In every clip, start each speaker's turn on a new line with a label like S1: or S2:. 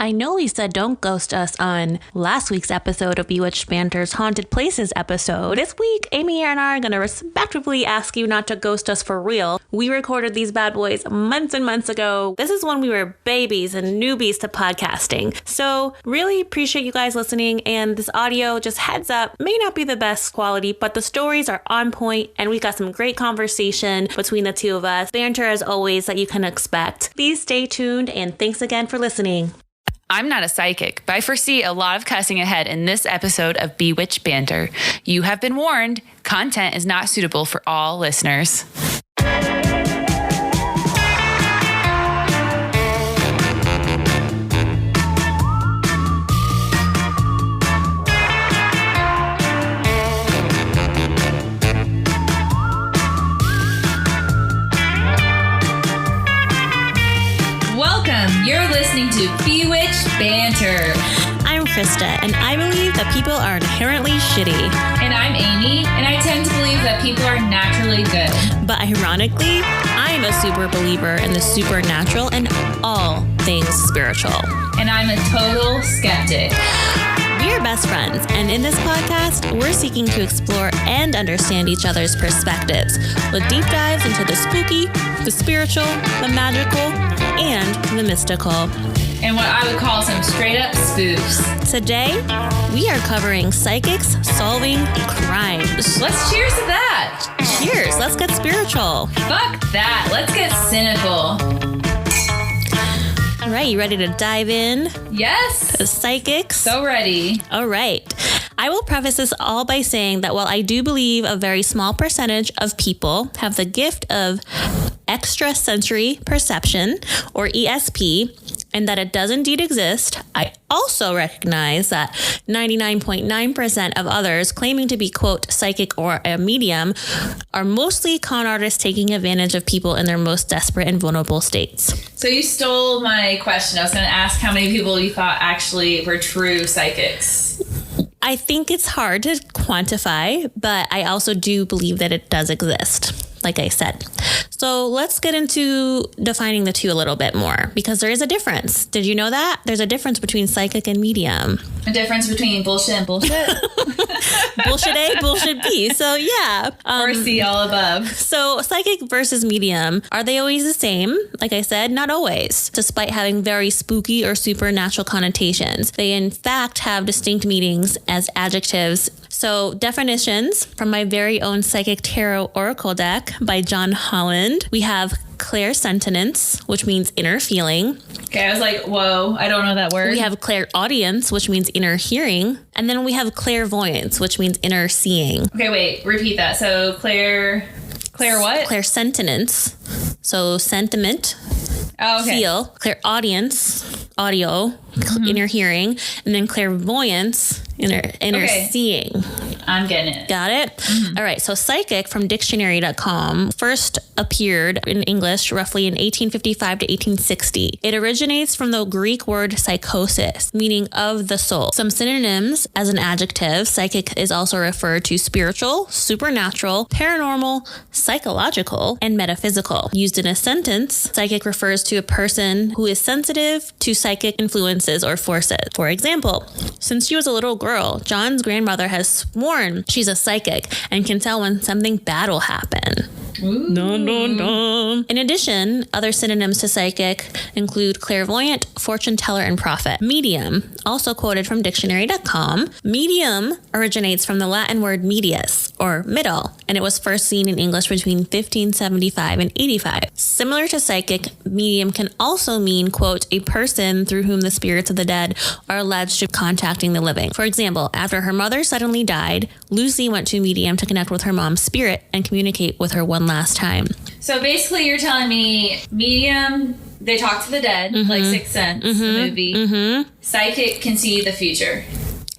S1: I know we said don't ghost us on last week's episode of Bewitched Banter's Haunted Places episode. This week, Amy and I are going to respectively ask you not to ghost us for real. We recorded these bad boys months and months ago. This is when we were babies and newbies to podcasting. So really appreciate you guys listening, and this audio, just heads up, may not be the best quality, but the stories are on point and we got some great conversation between the two of us. Banter as always that you can expect. Please stay tuned and thanks again for listening.
S2: I'm not a psychic, but I foresee a lot of cussing ahead in this episode of Bewitched Banter. You have been warned, content is not suitable for all listeners.
S3: You're listening to Bewitched Banter.
S1: I'm Krista, and I believe that people are inherently shitty.
S3: And I'm Amy, and I tend to believe that people are naturally good.
S1: But ironically, I am a super believer in the supernatural and all things spiritual.
S3: And I'm a total skeptic.
S1: We are best friends, and in this podcast, we're seeking to explore and understand each other's perspectives with deep dives into the spooky, the spiritual, the magical, and the mystical.
S3: And what I would call some straight up spoofs.
S1: Today, we are covering psychics solving crimes.
S3: Let's cheers to that.
S1: Cheers, let's get spiritual.
S3: Fuck that, let's get cynical.
S1: All right, you ready to dive in?
S3: Yes.
S1: To psychics?
S3: So ready.
S1: All right. I will preface this all by saying that while I do believe a very small percentage of people have the gift of extrasensory perception, or ESP, and that it does indeed exist, I also recognize that 99.9% of others claiming to be, quote, psychic or a medium are mostly con artists taking advantage of people in their most desperate and vulnerable states.
S3: So you stole my question. I was going to ask how many people you thought actually were true psychics.
S1: I think it's hard to quantify, but I also do believe that it does exist, like I said. So let's get into defining the two a little bit more, because there is a difference. Did you know that? There's a difference between psychic and medium.
S3: A difference between bullshit and bullshit?
S1: Bullshit A, bullshit B. So yeah.
S3: Or C, all above.
S1: So psychic versus medium, are they always the same? Like I said, not always, despite having very spooky or supernatural connotations. They in fact have distinct meanings as adjectives. So definitions from my very own Psychic Tarot Oracle deck by John Holland. We have clairsentience, which means inner feeling.
S3: Okay, I was like, whoa, I don't know that word.
S1: We have clairaudience, which means inner hearing. And then we have clairvoyance, which means inner seeing.
S3: Okay, wait, repeat that. So clair what?
S1: Clairsentience. So sentiment.
S3: Oh, okay.
S1: Feel. Clairaudience, audio, inner hearing. And then clairvoyance, inner seeing.
S3: I'm getting it.
S1: Got it? Mm-hmm. All right. So psychic from dictionary.com first appeared in English roughly in 1855 to 1860. It originates from the Greek word psychosis, meaning of the soul. Some synonyms as an adjective, psychic is also referred to spiritual, supernatural, paranormal, psychological, and metaphysical. Used in a sentence, psychic refers to a person who is sensitive to psychic influences or forces. For example, since she was a little girl, John's grandmother has sworn she's a psychic and can tell when something bad will happen.
S3: Ooh.
S1: Dun, dun, dun. In addition, other synonyms to psychic include clairvoyant, fortune teller, and prophet. Medium, also quoted from dictionary.com. Medium originates from the Latin word medius, or middle, and it was first seen in English between 1575 and 85. Similar to psychic, medium can also mean, quote, a person through whom the spirits of the dead are alleged to be contacting the living. For example, after her mother suddenly died, Lucy went to a medium to connect with her mom's spirit and communicate with her one last time.
S3: So basically you're telling me medium, they talk to the dead, like Sixth Sense, the movie. Psychic can see the future.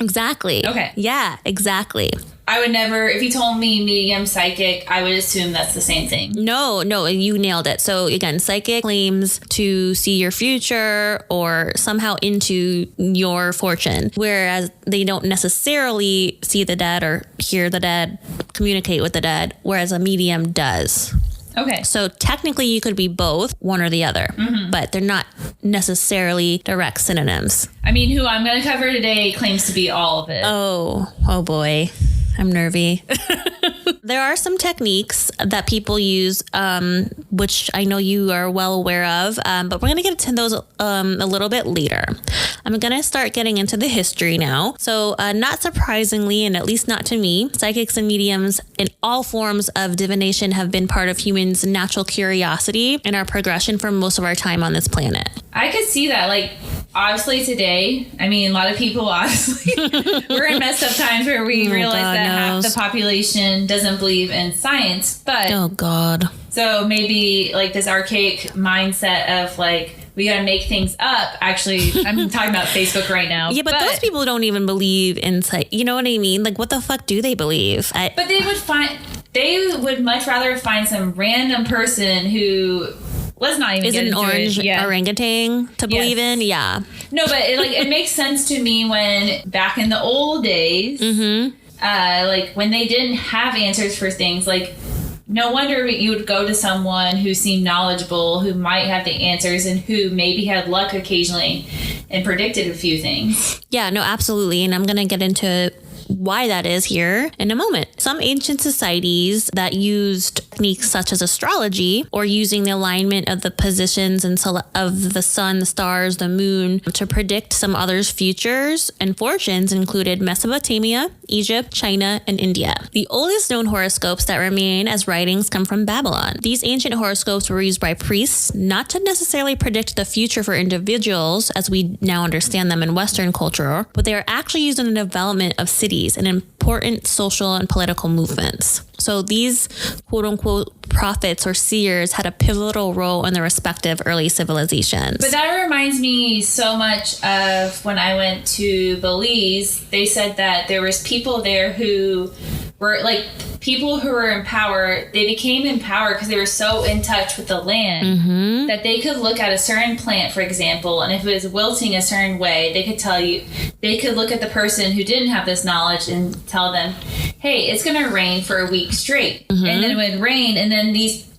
S1: Exactly.
S3: Okay.
S1: Yeah, exactly.
S3: I would never, if you told me medium, psychic, I would assume that's the same thing.
S1: No, you nailed it. So again, psychic claims to see your future or somehow into your fortune, whereas they don't necessarily see the dead or hear the dead, communicate with the dead, whereas a medium does.
S3: Okay.
S1: So technically you could be both, one or the other, but they're not necessarily direct synonyms.
S3: I mean, who I'm going to cover today claims to be all of it.
S1: Oh boy. I'm nervy. There are some techniques that people use, which I know you are well aware of, but we're going to get to those a little bit later. I'm going to start getting into the history now. So not surprisingly, and at least not to me, psychics and mediums in all forms of divination have been part of humans' natural curiosity and our progression for most of our time on this planet.
S3: I could see that. Like, obviously today, I mean, a lot of people, obviously, we're in messed up times where we realize
S1: God
S3: that half
S1: knows.
S3: the population doesn't believe in science. But
S1: Oh, God.
S3: so maybe like this archaic mindset of like, we got to make things up. Actually, I'm talking about Facebook right now.
S1: Yeah, but those people don't even believe in you know what I mean? Like, what the fuck do they believe?
S3: But they would much rather find some random person who, let's not even
S1: Is
S3: get
S1: it an
S3: into
S1: orange
S3: it. Yeah.
S1: orangutan to believe in? Yeah.
S3: No, but it makes sense to me when back in the old days, like when they didn't have answers for things, like no wonder you would go to someone who seemed knowledgeable, who might have the answers, and who maybe had luck occasionally and predicted a few things.
S1: Yeah, no, absolutely. And I'm going to get into why that is here in a moment. Some ancient societies that used techniques such as astrology or using the alignment of the positions and of the sun, the stars, the moon to predict some others' futures and fortunes included Mesopotamia, Egypt, China, and India. The oldest known horoscopes that remain as writings come from Babylon. These ancient horoscopes were used by priests not to necessarily predict the future for individuals as we now understand them in Western culture, but they are actually used in the development of cities and important social and political movements. So these quote unquote prophets or seers had a pivotal role in their respective early civilizations.
S3: But that reminds me so much of when I went to Belize. They said that there was people there who were like people who were in power. They became in power because they were so in touch with the land that they could look at a certain plant, for example, and if it was wilting a certain way, they could tell you. They could look at the person who didn't have this knowledge and tell them, hey, it's going to rain for a week straight. And then it would rain, and then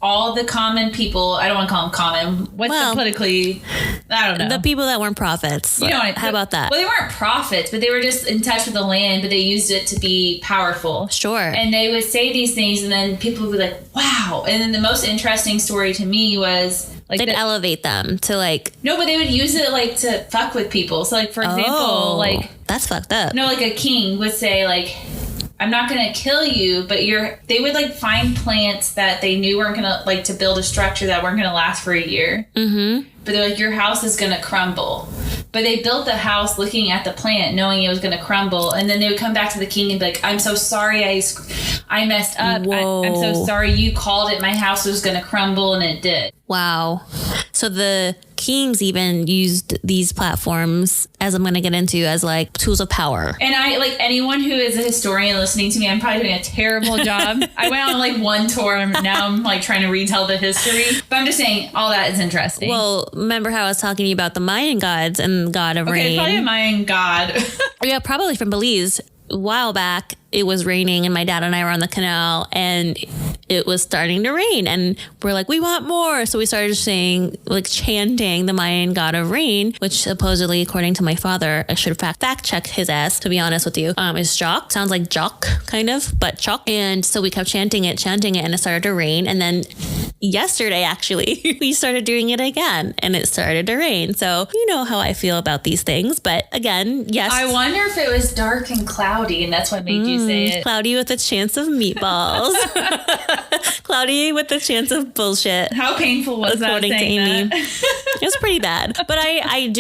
S3: all the common people, I don't want to call them common. What's the politically, I don't know.
S1: The people that weren't prophets.
S3: You know,
S1: how about that?
S3: Well, they weren't prophets, but they were just in touch with the land, but they used it to be powerful.
S1: Sure.
S3: And they would say these things, and then people would be like, wow. And then the most interesting story to me was like
S1: they'd elevate them to like...
S3: No, but they would use it like to fuck with people. So like, for example, like...
S1: That's fucked up.
S3: No, like a king would say like, I'm not going to kill you, but they would like find plants that they knew weren't going to like to build a structure that weren't going to last for a year. But they're like, your house is going to crumble. But they built the house looking at the plant, knowing it was going to crumble. And then they would come back to the king and be like, I'm so sorry I messed up. I'm so sorry you called it. My house was going to crumble, and it did.
S1: Wow. So the kings even used these platforms, as I'm going to get into, as like tools of power.
S3: And I, like anyone who is a historian listening to me, I'm probably doing a terrible job. I went on like one tour, and now I'm like trying to retell the history. But I'm just saying all that is interesting.
S1: Well, remember how I was talking to you about the Mayan gods and the god of rain?
S3: Okay, probably a Mayan god.
S1: Yeah, probably from Belize. A while back, it was raining and my dad and I were on the canal and it was starting to rain. And we're like, we want more. So we started saying, like chanting the Mayan god of rain, which supposedly, according to my father, I should fact check his ass, to be honest with you, is Jock. Sounds like Jock, kind of, but Chalk. And so we kept chanting it, and it started to rain. And then yesterday, actually, we started doing it again and it started to rain. So you know how I feel about these things. But again, yes.
S3: I wonder if it was dark and cloudy and that's what made you say it.
S1: Cloudy with a chance of meatballs. Cloudy with a chance of bullshit.
S3: How painful was that?
S1: According to Amy. It was pretty bad. But I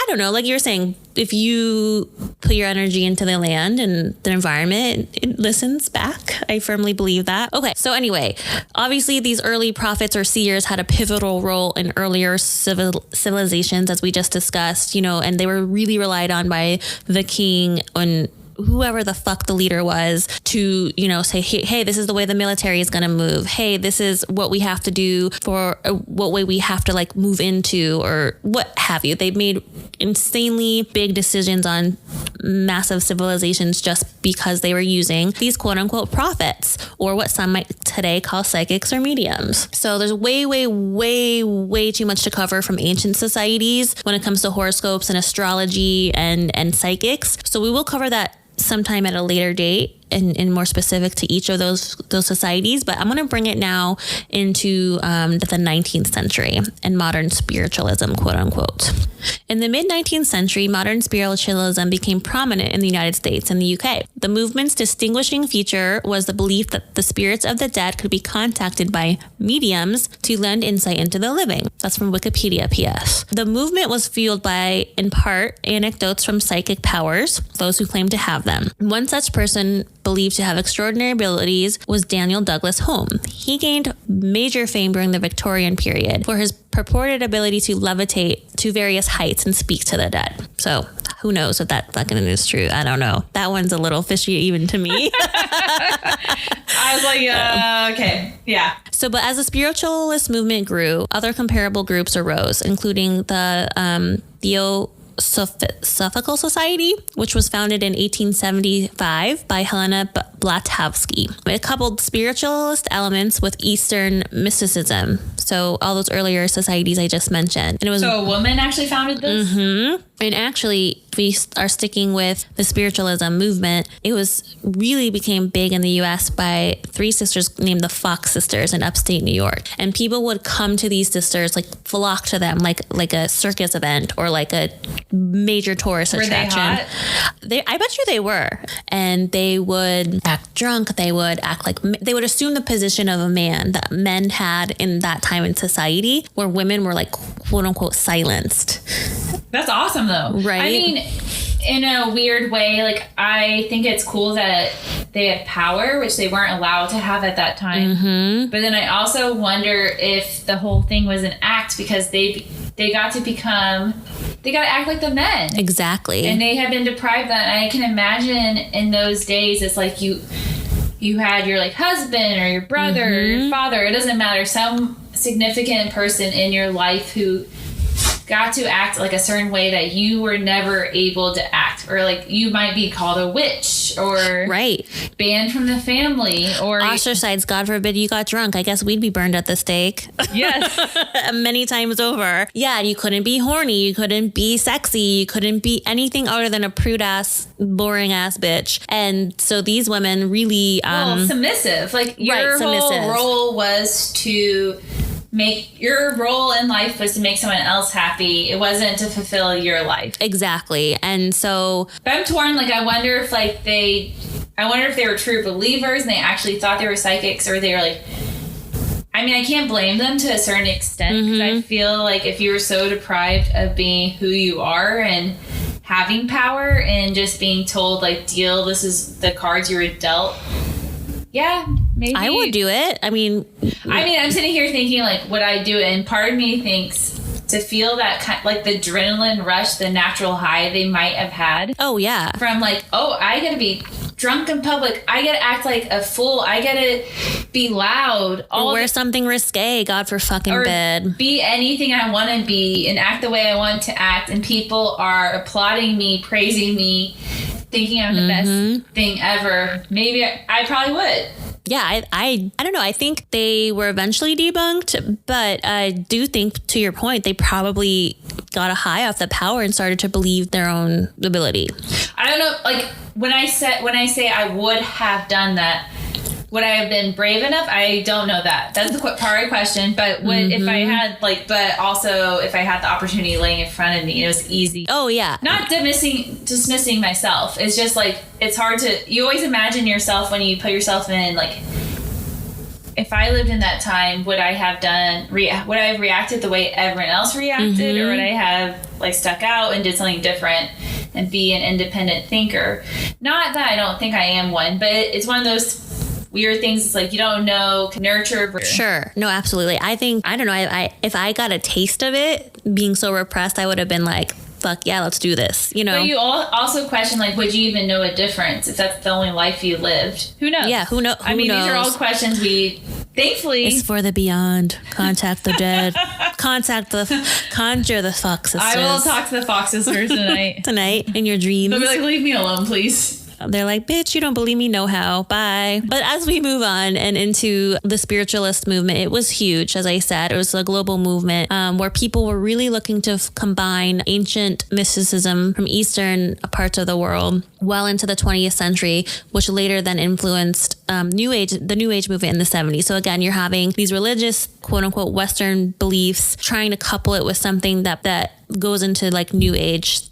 S1: don't know, like you were saying, if you put your energy into the land and the environment, it listens back. I firmly believe that. Okay, so anyway, obviously these early prophets or seers had a pivotal role in earlier civilizations, as we just discussed, and they were really relied on by the king and whoever the fuck the leader was to, say, hey, this is the way the military is going to move. Hey, this is what we have to do for what way we have to like move into or what have you. They made insanely big decisions on massive civilizations just because they were using these quote unquote prophets, or what some might today call psychics or mediums. So there's way, way, way, way too much to cover from ancient societies when it comes to horoscopes and astrology and psychics. So we will cover that sometime at a later date and more specific to each of those societies. But I'm going to bring it now into the 19th century and modern spiritualism, quote unquote. In the mid-19th century, modern spiritualism became prominent in the United States and the UK. The movement's distinguishing feature was the belief that the spirits of the dead could be contacted by mediums to lend insight into the living. That's from Wikipedia, PS. The movement was fueled by, in part, anecdotes from psychic powers, those who claim to have them. One such person believed to have extraordinary abilities was Daniel Douglas Home. He gained major fame during the Victorian period for his purported ability to levitate to various heights and speak to the dead. So who knows if that fucking is true? I don't know. That one's a little fishy even to me.
S3: I was like, okay, yeah.
S1: So, but as the spiritualist movement grew, other comparable groups arose, including the Theosophical Society, which was founded in 1875 by Helena Blavatsky. It coupled spiritualist elements with Eastern mysticism. So all those earlier societies I just mentioned. And it was
S3: so a woman actually founded this?
S1: Mm-hmm. And actually, if we are sticking with the spiritualism movement, it was really became big in the U.S. by three sisters named the Fox Sisters in upstate New York. And people would come to these sisters, like flock to them, like a circus event or like a major tourist attraction.
S3: They hot?
S1: I bet you they were. And they would act drunk. They would act like, they would assume the position of a man that men had in that time in society, where women were like, quote unquote, silenced.
S3: That's awesome though.
S1: Right.
S3: I mean, in a weird way, like, I think it's cool that they have power, which they weren't allowed to have at that time.
S1: Mm-hmm.
S3: But then I also wonder if the whole thing was an act, because they got to act like the men.
S1: Exactly.
S3: And they had been deprived that. And I can imagine in those days, it's like you had your like husband or your brother or your father, it doesn't matter, some significant person in your life who got to act like a certain way that you were never able to act, or like you might be called a witch or banned from the family or
S1: ostracized. God forbid you got drunk. I guess we'd be burned at the stake.
S3: Yes.
S1: Many times over. Yeah, you couldn't be horny, you couldn't be sexy, you couldn't be anything other than a prude ass, boring ass bitch. And so these women really
S3: submissive. Like your whole role was to your role in life was to make someone else happy. It wasn't to fulfill your life.
S1: Exactly. And so
S3: but I'm torn. Like, I wonder if they were true believers and they actually thought they were psychics, or they were like, I mean, I can't blame them to a certain extent, because I feel like if you were so deprived of being who you are and having power and just being told like, deal, this is the cards you were dealt. Yeah, maybe.
S1: I would do it. I mean,
S3: I'm sitting here thinking, like, would I do it? And part of me thinks to feel that kind, like the adrenaline rush, the natural high they might have had.
S1: Oh, yeah.
S3: From like, oh, I gotta be drunk in public. I gotta act like a fool. I gotta be loud.
S1: Or wear something risque, God for fucking bed.
S3: Be anything I want to be and act the way I want to act. And people are applauding me, praising me, thinking I'm the best thing ever. Maybe I probably would.
S1: Yeah, I don't know. I think they were eventually debunked, but I do think, to your point, they probably got a high off the power and started to believe their own ability.
S3: I don't know. Like, when I say I would have done that, would I have been brave enough? I don't know that. That's the part of the question. But if I had, like, but also if I had the opportunity laying in front of me, it was easy.
S1: Oh, yeah.
S3: Not dismissing myself. It's just like, it's hard to, you always imagine yourself when you put yourself in, like, if I lived in that time, would I have reacted the way everyone else reacted? Or would I have, like, stuck out and did something different and be an independent thinker? Not that I don't think I am one, but it's one of those weird things. It's like, you don't know, nurture.
S1: Sure. No, absolutely. I think, I don't know, if I got a taste of it, being so repressed, I would have been like, fuck yeah, let's do this, you know?
S3: But you also question, like, would you even know a difference if that's the only life you lived? Who knows?
S1: Yeah, who knows?
S3: These are all questions we Thankfully,
S1: it's for the beyond. Contact the dead. Conjure the fox sisters.
S3: I will talk to the fox sisters tonight.
S1: Tonight in your dreams.
S3: They'll be like, leave me alone, please.
S1: They're like, bitch, you don't believe me? No how. Bye. But as we move on and into the spiritualist movement, it was huge. As I said, it was a global movement where people were really looking to combine ancient mysticism from Eastern parts of the world well into the 20th century, which later then influenced the New Age movement in the 70s. So again, you're having these religious, quote unquote, Western beliefs, trying to couple it with something that goes into like New Age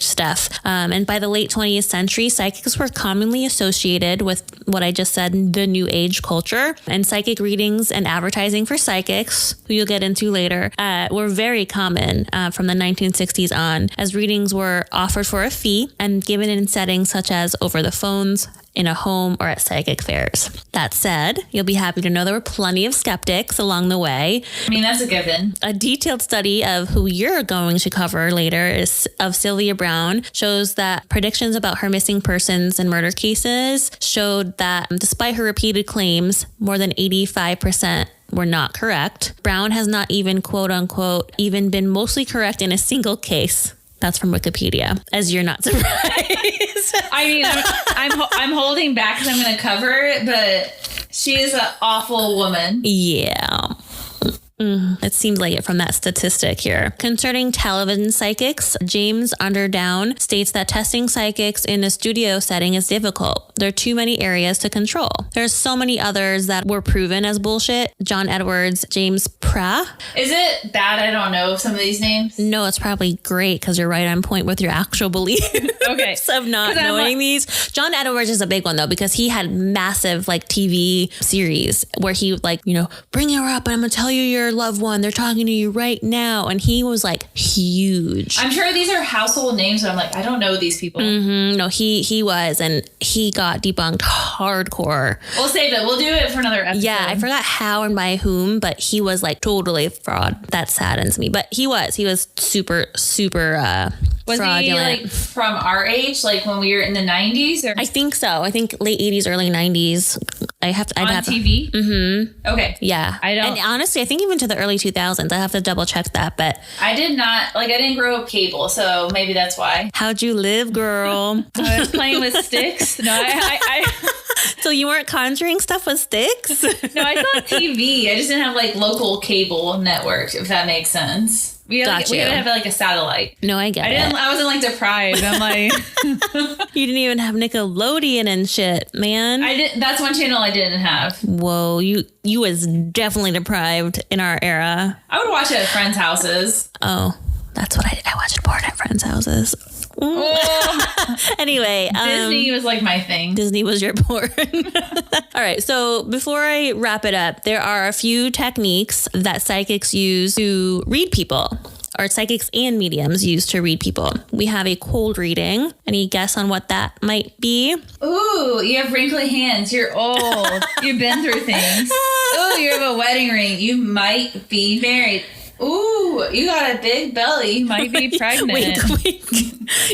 S1: stuff. And by the late 20th century, psychics were commonly associated with what I just said, the New Age culture. And psychic readings and advertising for psychics, who you'll get into later, were very common from the 1960s on, as readings were offered for a fee and given in settings such as over the phones, in a home, or at psychic fairs. That said, you'll be happy to know there were plenty of skeptics along the way.
S3: I mean, that's a given.
S1: A detailed study of who you're going to cover later is of Sylvia Browne, shows that predictions about her missing persons and murder cases showed that despite her repeated claims, more than 85% were not correct. Browne has not even, quote unquote, even been mostly correct in a single case. That's from Wikipedia, as you're not surprised.
S3: I mean, I'm holding back because I'm going to cover it, but she is an awful woman.
S1: Yeah. It seems like it from that statistic here. Concerning television psychics, James Underdown states that testing psychics in a studio setting is difficult. There are too many areas to control. There's so many others that were proven as bullshit. John Edwards, James Pra.
S3: Is it bad I don't know some of these names?
S1: No, it's probably great because you're right on point with your actual beliefs
S3: Okay.
S1: of not knowing these. John Edwards is a big one though, because he had massive like TV series where he would like, bring her up and I'm going to tell you your loved one. They're talking to you right now. And he was like huge.
S3: I'm sure these are household names, but I'm like, I don't know these people.
S1: No, he was, and he got debunked hardcore.
S3: We'll save it. We'll do it for another episode.
S1: Yeah, I forgot how and by whom, but he was like totally fraud. That saddens me. But he was super
S3: was
S1: fraudulent.
S3: he like from our age, like when we were in the 90s? Or
S1: I think so. I think late 80s, early 90s. I'd have
S3: TV? Mm-hmm. Okay.
S1: Yeah. And honestly, I think even to the early 2000s. I have to double check that, but
S3: I didn't grow up cable, so maybe that's why.
S1: How'd you live, girl?
S3: I was playing with sticks. No, I
S1: So you weren't conjuring stuff with sticks?
S3: No, I thought TV. I just didn't have like local cable network, if that makes sense. We had to have like a satellite.
S1: No, I get it.
S3: I wasn't like deprived. I'm like,
S1: you didn't even have Nickelodeon and shit, man.
S3: I did. That's one channel I didn't have.
S1: Whoa, you was definitely deprived in our era.
S3: I would watch it at friends' houses.
S1: Oh, that's what I did. I watched porn at friends' houses.
S3: Oh.
S1: Anyway,
S3: Disney was like my thing.
S1: Disney was your porn. All right. So before I wrap it up, there are a few techniques that psychics use to read people, or psychics and mediums use to read people. We have a cold reading. Any guess on what that might be?
S3: Ooh, you have wrinkly hands. You're old. You've been through things. Ooh, you have a wedding ring. You might be married. Ooh, you got a big belly. You might be pregnant.
S1: Wink.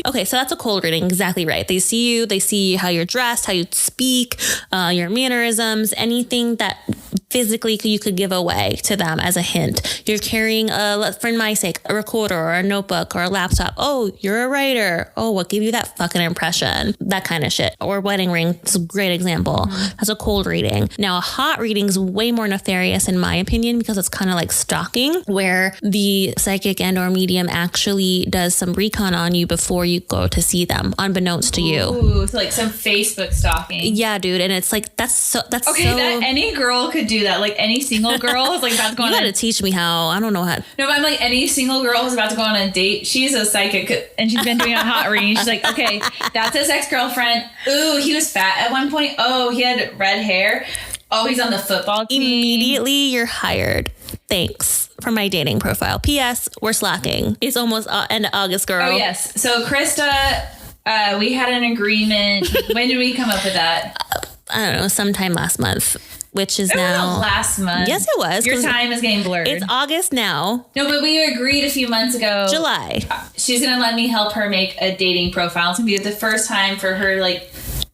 S1: Okay, so that's a cold reading. Exactly right. They see how you're dressed, how you speak, your mannerisms, anything that physically you could give away to them as a hint. You're carrying, for my sake, a recorder or a notebook or a laptop. Oh, you're a writer. Oh, what gave you that fucking impression? That kind of shit. Or wedding ring. It's a great example. That's a cold reading. Now, a hot reading is way more nefarious in my opinion because it's kind of like stalking, where the psychic and or medium actually does some recon on you before you go to see them, unbeknownst to you.
S3: Ooh, it's like some Facebook stalking.
S1: Yeah, dude. And it's like, that's
S3: okay,
S1: so...
S3: that any girl could do that. Like any single girl is like about to go on
S1: You gotta teach me how. I don't know how.
S3: No, but I'm like, any single girl who's about to go on a date, she's a psychic and she's been doing a hot reading. She's like, okay, that's his ex-girlfriend. Ooh, he was fat at one point. Oh, he had red hair. Oh, he's on the football team.
S1: Immediately, you're hired. Thanks for my dating profile. P.S. We're slacking. It's almost end of August, girl.
S3: Oh, yes. So, Krista, we had an agreement. When did we come up with that?
S1: I don't know, sometime last month, which is
S3: It
S1: now...
S3: was last month.
S1: Yes, it was.
S3: Your time is getting blurred.
S1: It's August now.
S3: No, but we agreed a few months ago.
S1: July.
S3: She's going to let me help her make a dating profile. It's going to be the first time for her, like...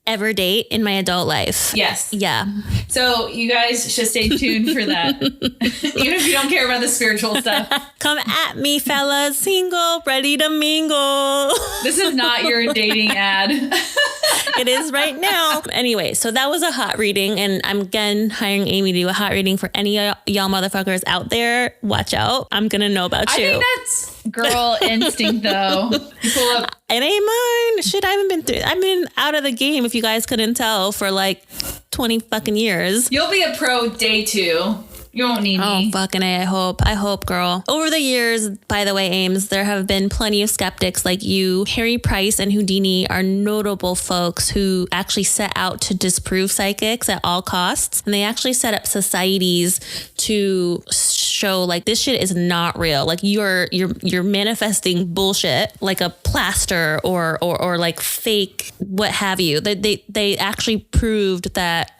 S1: ever date in my adult life.
S3: Yes.
S1: Yeah.
S3: So you guys should stay tuned for that. Even if you don't care about the spiritual stuff.
S1: Come at me, fellas. Single, ready to mingle.
S3: This is not your dating ad.
S1: It is right now. Anyway, so that was a hot reading, and I'm again hiring Amy to do a hot reading for any of y'all motherfuckers out there. Watch out. I'm going to know about you.
S3: I think that's girl instinct, though. You pull up.
S1: It ain't mine. Shit, I've been out of the game, if you guys couldn't tell, for like 20 fucking years.
S3: You'll be a pro day 2. You won't need me.
S1: Oh, fucking A, I hope, girl. Over the years, by the way, Ames, there have been plenty of skeptics like you. Harry Price and Houdini are notable folks who actually set out to disprove psychics at all costs. And they actually set up societies to show like this shit is not real. Like you're manifesting bullshit like a plaster or like fake what have you. They actually proved that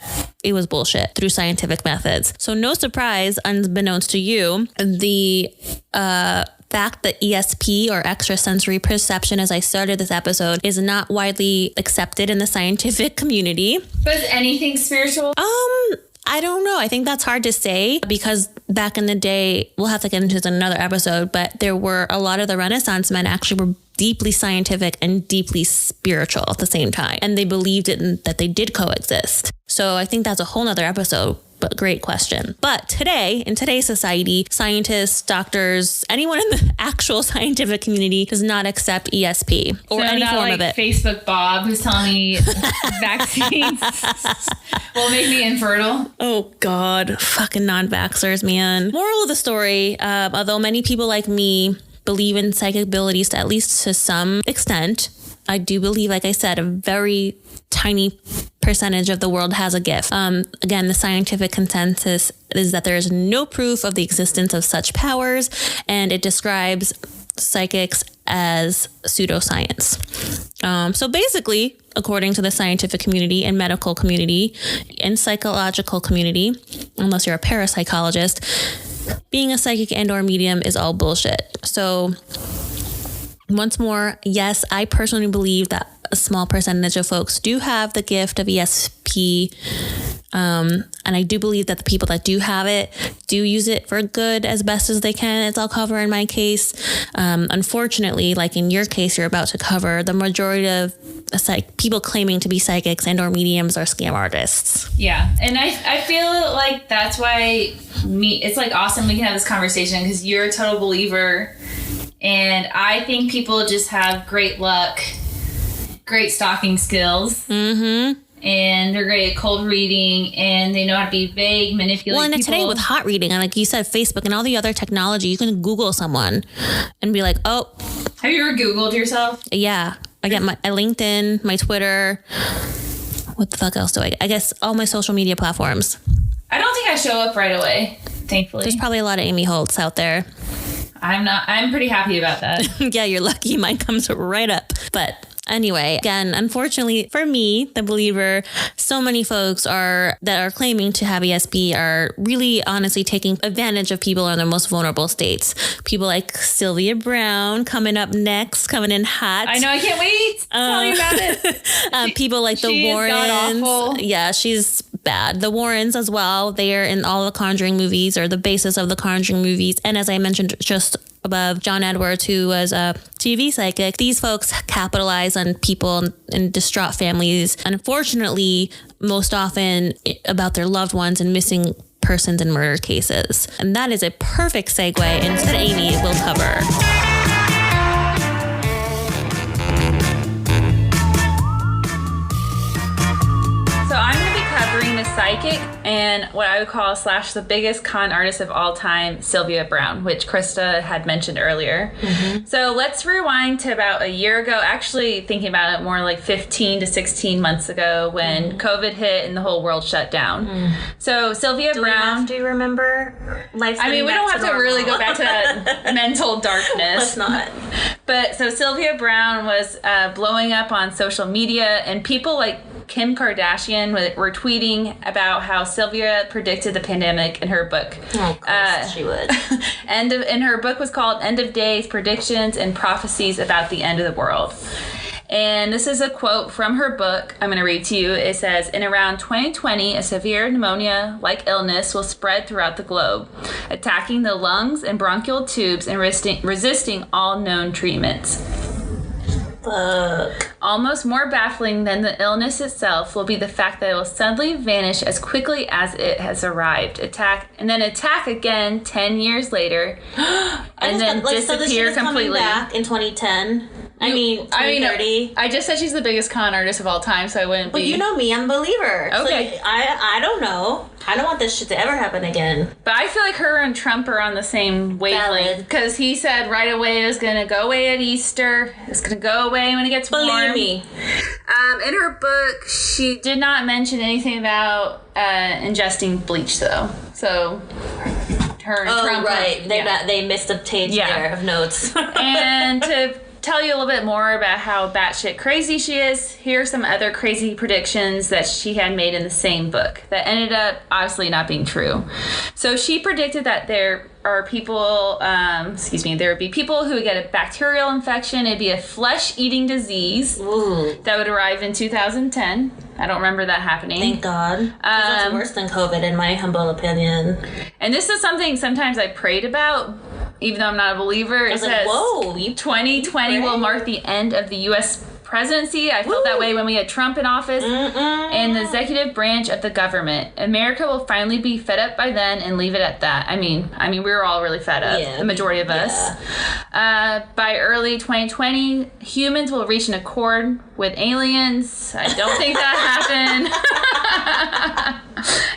S1: it was bullshit through scientific methods. So no surprise, unbeknownst to you, the fact that ESP or extrasensory perception, as I started this episode, is not widely accepted in the scientific community.
S3: But is anything spiritual?
S1: I don't know. I think that's hard to say because back in the day, we'll have to get into this in another episode, but there were a lot of the Renaissance men actually were deeply scientific and deeply spiritual at the same time. And they believed that they did coexist. So I think that's a whole nother episode, but great question. But today, in today's society, scientists, doctors, anyone in the actual scientific community does not accept ESP or
S3: so
S1: any form
S3: like
S1: of it.
S3: Facebook Bob who's telling me vaccines will make me infertile.
S1: Oh God, fucking non-vaxxers, man. Moral of the story, although many people like me believe in psychic abilities at least to some extent, I do believe, like I said, a very tiny percentage of the world has a gift. Again, the scientific consensus is that there is no proof of the existence of such powers, and it describes psychics as pseudoscience. So basically, according to the scientific community and medical community and psychological community, unless you're a parapsychologist, being a psychic and or medium is all bullshit. So once more, yes, I personally believe that a small percentage of folks do have the gift of ESP. And I do believe that the people that do have it do use it for good as best as they can, as I'll cover in my case. Unfortunately, like in your case, you're about to cover, the majority of people claiming to be psychics and or mediums are scam artists.
S3: Yeah. And I feel like that's why it's like awesome we can have this conversation because you're a total believer. And I think people just have great luck, great stalking skills. Mm-hmm. And they're great at cold reading, and they know how to be vague, manipulate
S1: people. And today with hot reading, and like you said, Facebook and all the other technology, you can Google someone and be like, oh.
S3: Have you ever Googled yourself?
S1: Yeah. I get my LinkedIn, my Twitter. What the fuck else do I guess all my social media platforms.
S3: I don't think I show up right away, thankfully.
S1: There's probably a lot of Amy Holtz out there.
S3: I'm pretty happy about that.
S1: Yeah, you're lucky. Mine comes right up. But anyway, again, unfortunately for me, the believer, so many folks that are claiming to have ESP are really honestly taking advantage of people in their most vulnerable states. People like Sylvia Brown coming up next, coming in hot.
S3: I know, I can't wait. Tell me about it.
S1: People like the Warrens. Yeah, she's bad. The Warrens as well. They are in all the Conjuring movies or the basis of the Conjuring movies. And as I mentioned just above, John Edwards, who was a TV psychic, these folks capitalize on people and distraught families. Unfortunately, most often about their loved ones and missing persons in murder cases. And that is a perfect segue into what Amy will cover.
S3: So I'm going to be covering the psychic and what I would call / the biggest con artist of all time, Sylvia Brown, which Krista had mentioned earlier. Mm-hmm. So let's rewind to about a year ago, actually thinking about it more like 15 to 16 months ago when COVID hit and the whole world shut down. Mm. So Sylvia Brown.
S4: Do you remember life?
S3: I mean, we don't have to really go back to that mental darkness.
S4: Let's not.
S3: But so Sylvia Brown was blowing up on social media, and people like Kim Kardashian were tweeting about how Sylvia predicted the pandemic in her book.
S4: Oh, of course she would.
S3: And her book was called End of Days, Predictions and Prophecies About the End of the World.
S2: And this is a quote from her book. I'm going to read to you. It says, in around 2020, a severe pneumonia-like illness will spread throughout the globe, attacking the lungs and bronchial tubes and resisting all known treatments.
S1: Fuck.
S2: Almost more baffling than the illness itself will be the fact that it will suddenly vanish as quickly as it has arrived, attack again 10 years later, and then disappear completely.
S1: Back in 2010. I mean, 2030.
S2: I just said she's the biggest con artist of all time, so I wouldn't be...
S1: But you know me, I'm a believer.
S2: Okay.
S1: So I don't know. I don't want this shit to ever happen again.
S2: But I feel like her and Trump are on the same wavelength. Because he said right away it was going to go away at Easter. It's going to go away when it gets warm.
S1: Believe me.
S2: In her book, she did not mention anything about ingesting bleach, though. So... her and Trump...
S1: right. They missed a page there of notes.
S2: And to tell you a little bit more about how batshit crazy she is, here are some other crazy predictions that she had made in the same book that ended up obviously not being true. So she predicted that there are people, there would be people who would get a bacterial infection. It'd be a flesh-eating disease that would arrive in 2010. I don't remember that happening.
S1: Thank God. That's worse than COVID, in my humble opinion.
S2: And this is something sometimes I prayed about, even though I'm not a believer. It says,
S1: whoa,
S2: 2020 will mark the end of the U.S. presidency. I felt that way when we had Trump in office and the executive branch of the government. America will finally be fed up by then and leave it at that. I mean, we were all really fed up, the majority of us. By early 2020, humans will reach an accord with aliens. I don't think that happened.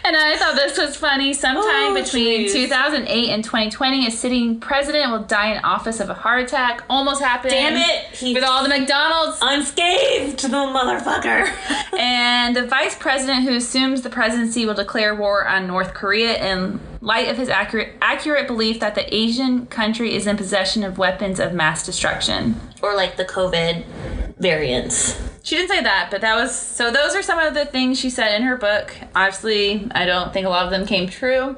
S2: And I thought this was funny. Sometime between 2008 and 2020, a sitting president will die in office of a heart attack. Almost happened.
S1: Damn it.
S2: With all the McDonald's.
S1: Unscathed, the motherfucker.
S2: And the vice president who assumes the presidency will declare war on North Korea in light of his accurate belief that the Asian country is in possession of weapons of mass destruction.
S1: Or like the COVID variants.
S2: She didn't say that, but those are some of the things she said in her book. Obviously, I don't think a lot of them came true,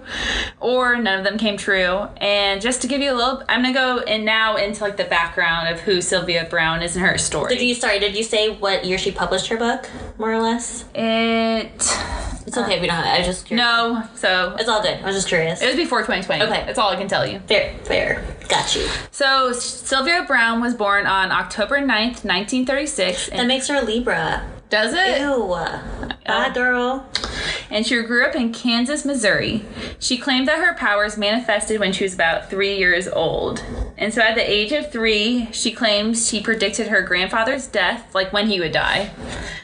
S2: or none of them came true. And just to give you a little, I'm going to go now into like the background of who Sylvia Browne is and her story.
S1: Did you say what year she published her book, more or less? It's okay, we don't have it. I was just curious.
S2: No, so...
S1: It's all good. I was just curious.
S2: It was before 2020.
S1: Okay.
S2: That's all I can tell you.
S1: Fair. Got you.
S2: So, Sylvia Browne was born on October 9th, 1936.
S1: That makes her a Libra.
S2: Does it?
S1: Ew. Bad girl.
S2: And she grew up in Kansas, Missouri. She claimed that her powers manifested when she was about 3 years old. And so at the age of 3, she claims she predicted her grandfather's death, like when he would die.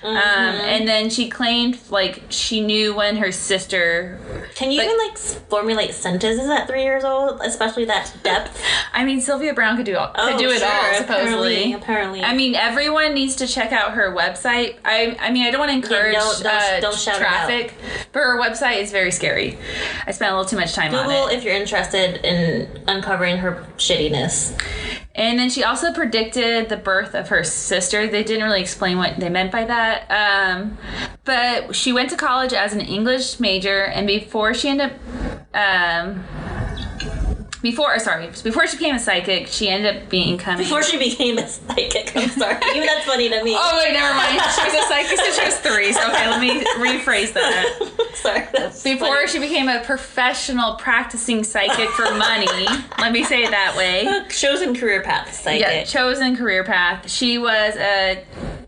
S2: And then she claimed, like, she knew when her sister...
S1: Can you even, like, formulate sentences at 3 years old? Especially that depth?
S2: I mean, Sylvia Browne could do it all, supposedly.
S1: Apparently.
S2: I mean, everyone needs to check out her website. I mean, I don't want to encourage
S1: don't shout
S2: traffic, but her website is very scary. I spent a little too much time on it.
S1: Google if you're interested in uncovering her shittiness.
S2: And then she also predicted the birth of her sister. They didn't really explain what they meant by that. But she went to college as an English major, and before she became a psychic, she ended up becoming... Before she became a psychic, I'm sorry. Even that's funny to me. Oh, wait, never mind. She was a psychic since she was 3, so okay, let me rephrase that.
S1: Sorry, that's
S2: Before
S1: funny.
S2: she became a professional practicing psychic for money, let me say it that way.
S1: Chosen career path psychic.
S2: Yeah, chosen career path. She was a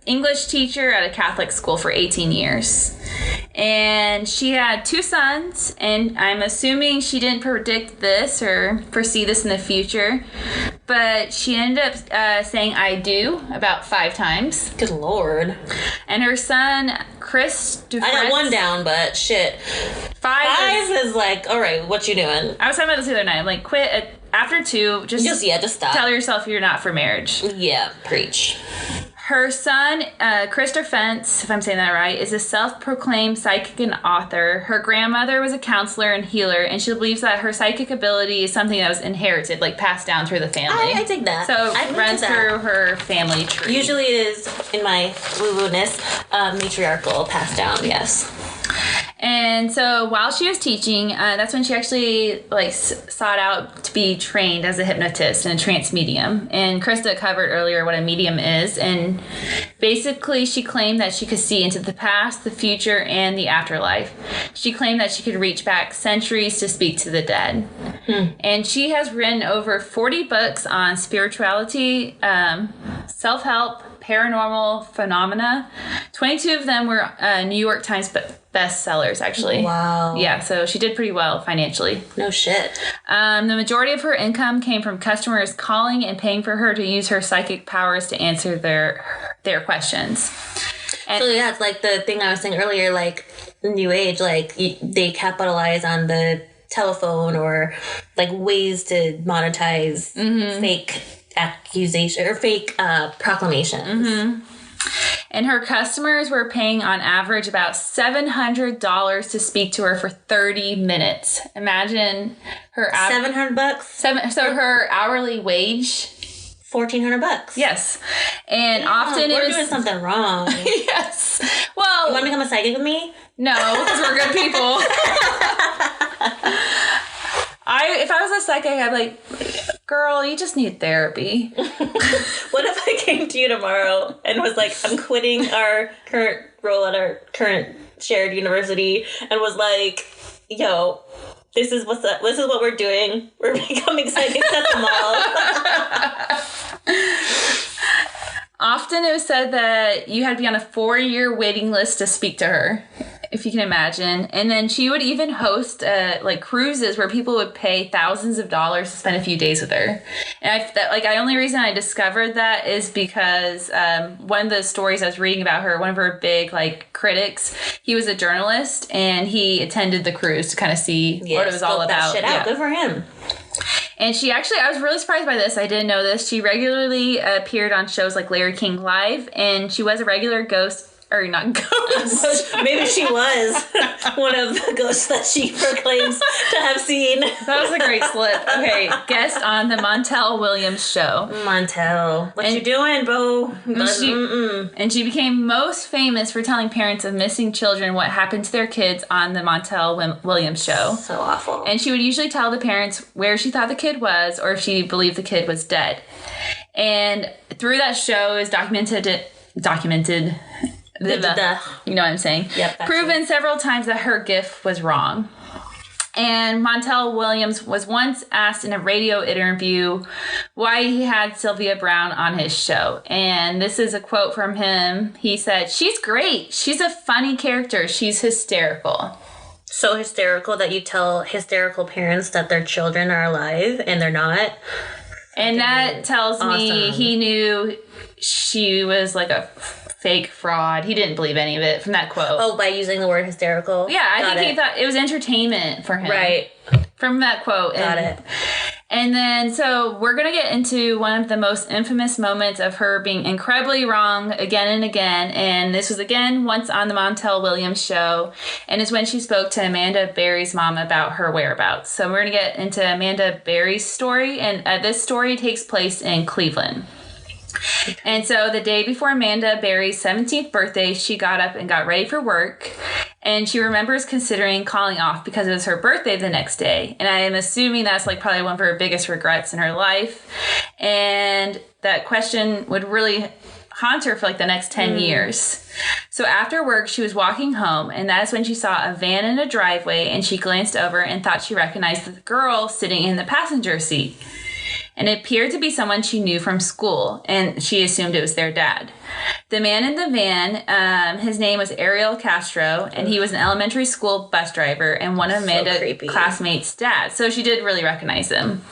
S2: English teacher at a Catholic school for 18 years. And she had 2 sons, and I'm assuming she didn't predict this or foresee this in the future, but she ended up saying I do about 5 times.
S1: Good Lord.
S2: And her son, Chris Dufresne...
S1: I got 1 down, but shit. 5 is like, all right, what you doing?
S2: I was talking about this the other night. I'm like, quit after 2. Just
S1: stop.
S2: Tell yourself you're not for marriage.
S1: Yeah, preach.
S2: Her son, Krista Fentz, if I'm saying that right, is a self-proclaimed psychic and author. Her grandmother was a counselor and healer, and she believes that her psychic ability is something that was inherited, like passed down through the family.
S1: I dig that.
S2: So it runs through her family tree.
S1: Usually it is, in my woo-woo-ness, matriarchal passed down, yes.
S2: And so while she was teaching, that's when she actually sought out to be trained as a hypnotist and a trance medium. And Krista covered earlier what a medium is. And basically she claimed that she could see into the past, the future, and the afterlife. She claimed that she could reach back centuries to speak to the dead. And she has written over 40 books on spirituality, self-help, paranormal phenomena. 22 of them were New York Times bestsellers, actually.
S4: Wow.
S2: Yeah, so she did pretty well financially.
S4: No shit.
S2: The majority of her income came from customers calling and paying for her to use her psychic powers to answer their questions. And
S4: So yeah, it's like the thing I was saying earlier, like New Age, like they capitalize on the telephone or like ways to monetize fake accusation or fake proclamations.
S2: And her customers were paying on average about $700 to speak to her for 30 minutes. Imagine her
S4: $700.
S2: So her hourly wage,
S4: $1,400.
S2: Yes. And often
S4: we're
S2: it was
S4: doing something wrong.
S2: Yes. Well,
S4: You want to become a psychic with me?
S2: no, because we're good people. If I was a psychic, I'd be like, girl, you just need therapy.
S4: What if I came to you tomorrow and was like, I'm quitting our current role at our current shared university and was like, yo, this is what's up. This is what we're doing. We're becoming psychics at the mall.
S2: Often it was said that you had to be on a 4-year waiting list to speak to her, if you can imagine. And then she would even host cruises where people would pay thousands of dollars to spend a few days with her. And the only reason I discovered that is because one of the stories I was reading about her, one of her big critics, he was a journalist and he attended the cruise to kind of see what it was all about.
S4: That shit out. Good for him.
S2: And she actually, I was really surprised by this. I didn't know this. She regularly appeared on shows like Larry King Live, and she was a regular ghost. Or not ghost.
S4: Maybe she was one of the ghosts that she proclaims to have seen.
S2: That was a great slip. Okay, guest on the Montel Williams show.
S4: Montel. What you doing, boo?
S2: And she became most famous for telling parents of missing children what happened to their kids on the Montel Williams show.
S4: So awful.
S2: And she would usually tell the parents where she thought the kid was or if she believed the kid was dead. And through that show is documented you know what I'm saying?
S4: Yep.
S2: Proven several times that her gift was wrong. And Montel Williams was once asked in a radio interview why he had Sylvia Browne on his show. And this is a quote from him. He said, "She's great. She's a funny character. She's hysterical."
S4: So hysterical that you tell hysterical parents that their children are alive and they're not.
S2: And that tells me he knew she was like a fake fraud. He didn't believe any of it from that quote.
S4: Oh, by using the word hysterical?
S2: Yeah, I think he thought it was entertainment for him.
S4: Right.
S2: From that quote.
S4: Got it.
S2: And then, so we're going to get into one of the most infamous moments of her being incredibly wrong again and again. And this was again once on the Montel Williams show. And it's when she spoke to Amanda Berry's mom about her whereabouts. So we're going to get into Amanda Berry's story. And this story takes place in Cleveland. And so the day before Amanda Berry's 17th birthday, she got up and got ready for work. And she remembers considering calling off because it was her birthday the next day. And I am assuming that's probably one of her biggest regrets in her life. And that question would really haunt her for the next 10 years. So after work, she was walking home, and that is when she saw a van in a driveway, and she glanced over and thought she recognized the girl sitting in the passenger seat. And it appeared to be someone she knew from school, and she assumed it was their dad. The man in the van, his name was Ariel Castro, and he was an elementary school bus driver and one of Amanda's classmates' dads. So she did really recognize him.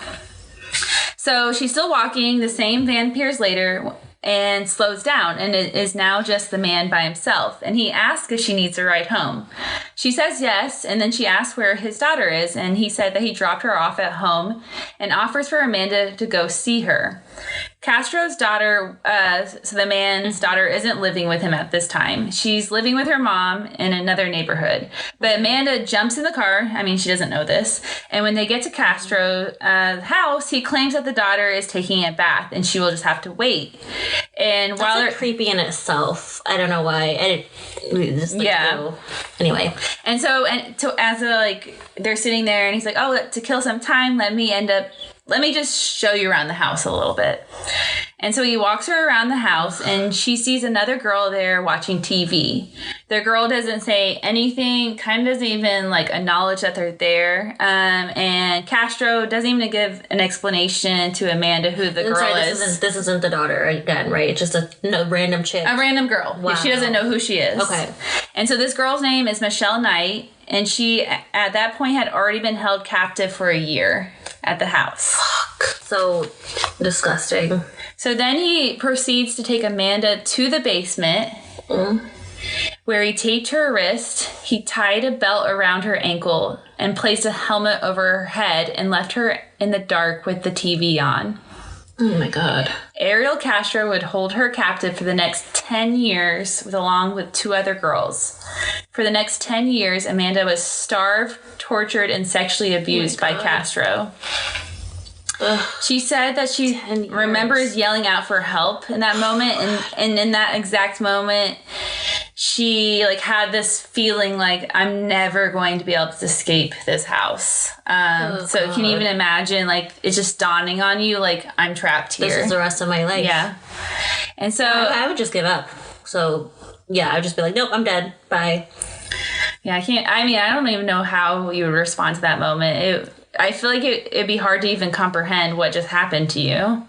S2: So she's still walking. The same van appears later and slows down, and it is now just the man by himself. And he asks if she needs a ride home. She says yes, and then she asks where his daughter is, and he said that he dropped her off at home and offers for Amanda to go see her. Castro's daughter, so the man's daughter, isn't living with him at this time. She's living with her mom in another neighborhood. But Amanda jumps in the car. I mean, she doesn't know this. And when they get to Castro's house, he claims that the daughter is taking a bath and she will just have to wait. And while
S4: That's creepy in itself. I don't know why. Anyway.
S2: And so as they're sitting there and he's like, oh, to kill some time, let me just show you around the house a little bit. And so he walks her around the house and she sees another girl there watching TV. The girl doesn't say anything, kind of doesn't even acknowledge that they're there. And Castro doesn't even give an explanation to Amanda who the girl is.
S4: This isn't the daughter again, right? It's just a random chick.
S2: A random girl.
S4: Wow.
S2: She doesn't know who she is.
S4: Okay.
S2: And so this girl's name is Michelle Knight. And she, at that point, had already been held captive for a year at the house.
S4: Fuck. So disgusting.
S2: So then he proceeds to take Amanda to the basement, where he taped her wrist, he tied a belt around her ankle, and placed a helmet over her head and left her in the dark with the TV on.
S4: Oh my God.
S2: Ariel Castro would hold her captive for the next 10 years, along with 2 other girls. For the next 10 years, Amanda was starved, tortured, and sexually abused by Castro.
S4: Ugh.
S2: She said that she remembers yelling out for help in that moment, and in that exact moment, she had this feeling I'm never going to be able to escape this house. So you can even imagine it's just dawning on you I'm trapped here.
S4: This is the rest of my life.
S2: Yeah. And so
S4: I would just give up. So yeah, I would just be like, nope, I'm dead. Bye.
S2: Yeah, I don't even know how you would respond to that moment. I feel like it'd be hard to even comprehend what just happened to you.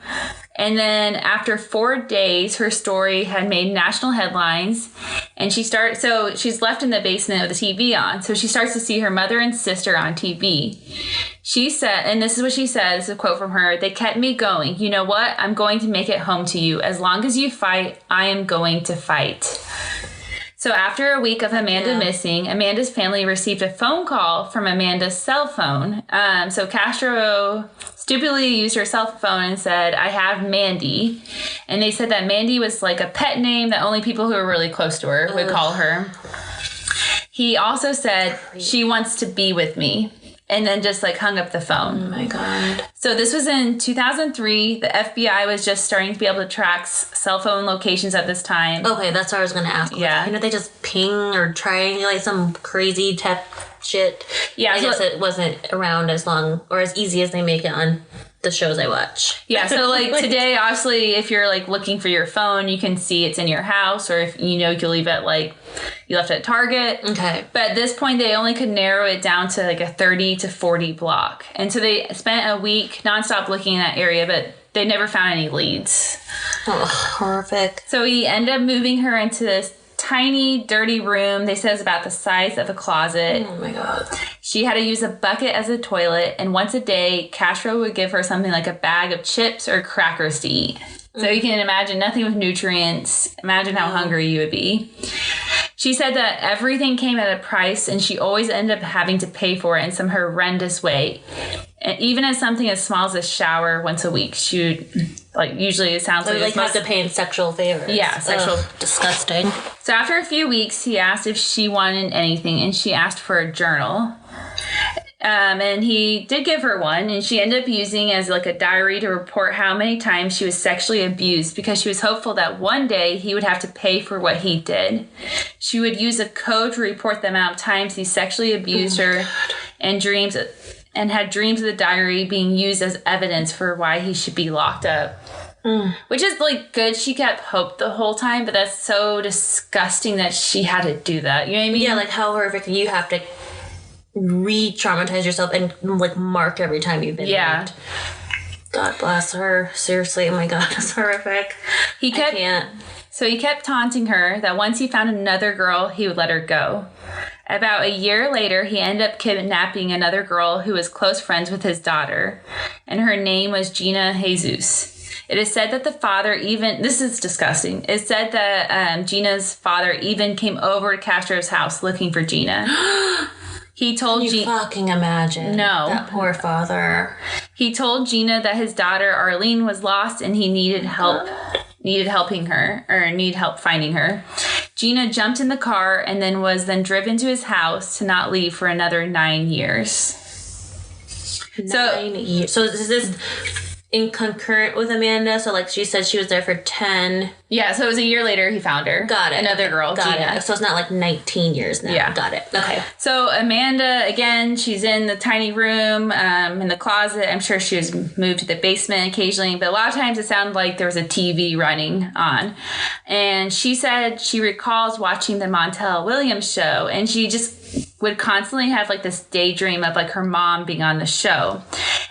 S2: And then after 4 days, her story had made national headlines, and she's left in the basement with the TV on. So she starts to see her mother and sister on TV. She said, and this is what she says, a quote from her, "They kept me going. You know what? I'm going to make it home to you. As long as you fight, I am going to fight." So after a week of Amanda missing, Amanda's family received a phone call from Amanda's cell phone. So Castro stupidly used her cell phone and said, "I have Mandy." And they said that Mandy was a pet name that only people who were really close to her would call her. He also said, "She wants to be with me." And then just hung up the phone.
S4: Oh my God.
S2: So this was in 2003. The FBI was just starting to be able to track cell phone locations at this time.
S4: Okay, that's what I was going to ask.
S2: Yeah.
S4: They just ping or triangulate some crazy tech shit.
S2: Yeah.
S4: I guess it wasn't around as long or as easy as they make it on the shows I watch.
S2: Yeah, so today, obviously, if you're looking for your phone, you can see it's in your house, or if you leave it you left it at Target.
S4: Okay.
S2: But at this point, they only could narrow it down to a 30 to 40 block. And so they spent a week nonstop looking in that area, but they never found any leads.
S4: Oh, horrific.
S2: So he ended up moving her into this tiny, dirty room. They said it's about the size of a closet.
S4: Oh my God.
S2: She had to use a bucket as a toilet, and once a day, Castro would give her something like a bag of chips or crackers to eat. So you can imagine nothing with nutrients. Imagine how hungry you would be. She said that everything came at a price, and she always ended up having to pay for it in some horrendous way. And even as something as small as a shower once a week, she would, usually it sounds like
S4: have to pay in sexual favors.
S2: Yeah, sexual.
S4: Ugh, disgusting.
S2: So after a few weeks, he asked if she wanted anything, and she asked for a journal. And he did give her one, and she ended up using as a diary to report how many times she was sexually abused, because she was hopeful that one day he would have to pay for what he did. She would use a code to report the amount of times he sexually abused her, and had dreams of the diary being used as evidence for why he should be locked up. Which is good. She kept hope the whole time, but that's so disgusting that she had to do that. You know what I mean?
S4: Yeah, how horrific. You have to re-traumatize yourself and mark every time you've been raped. God bless her. Seriously, oh my God, that's horrific. I can't.
S2: So he kept taunting her that once he found another girl, he would let her go. About a year later, he ended up kidnapping another girl who was close friends with his daughter, and her name was Gina Jesus. It is said that the father this is disgusting. It's said that Gina's father even came over to Castro's house looking for Gina. He told
S4: Can you fucking imagine?
S2: No.
S4: That poor father.
S2: He told Gina that his daughter Arlene was lost and he needed help finding her. Gina jumped in the car and then was driven to his house to not leave for another 9 years.
S4: 9 years. So is this in concurrent with Amanda? So like she said she was there for 10.
S2: Yeah, so it was a year later he found her.
S4: Got it.
S2: Another girl,
S4: Got
S2: Gina.
S4: it. So it's not like 19 years now.
S2: Yeah.
S4: Got it. Okay.
S2: So Amanda, again, she's in the tiny room, in the closet. I'm sure she was moved to the basement occasionally, but a lot of times it sounded like there was a TV running on. And she said she recalls watching the Montel Williams show, and she just would constantly have like this daydream of like her mom being on the show,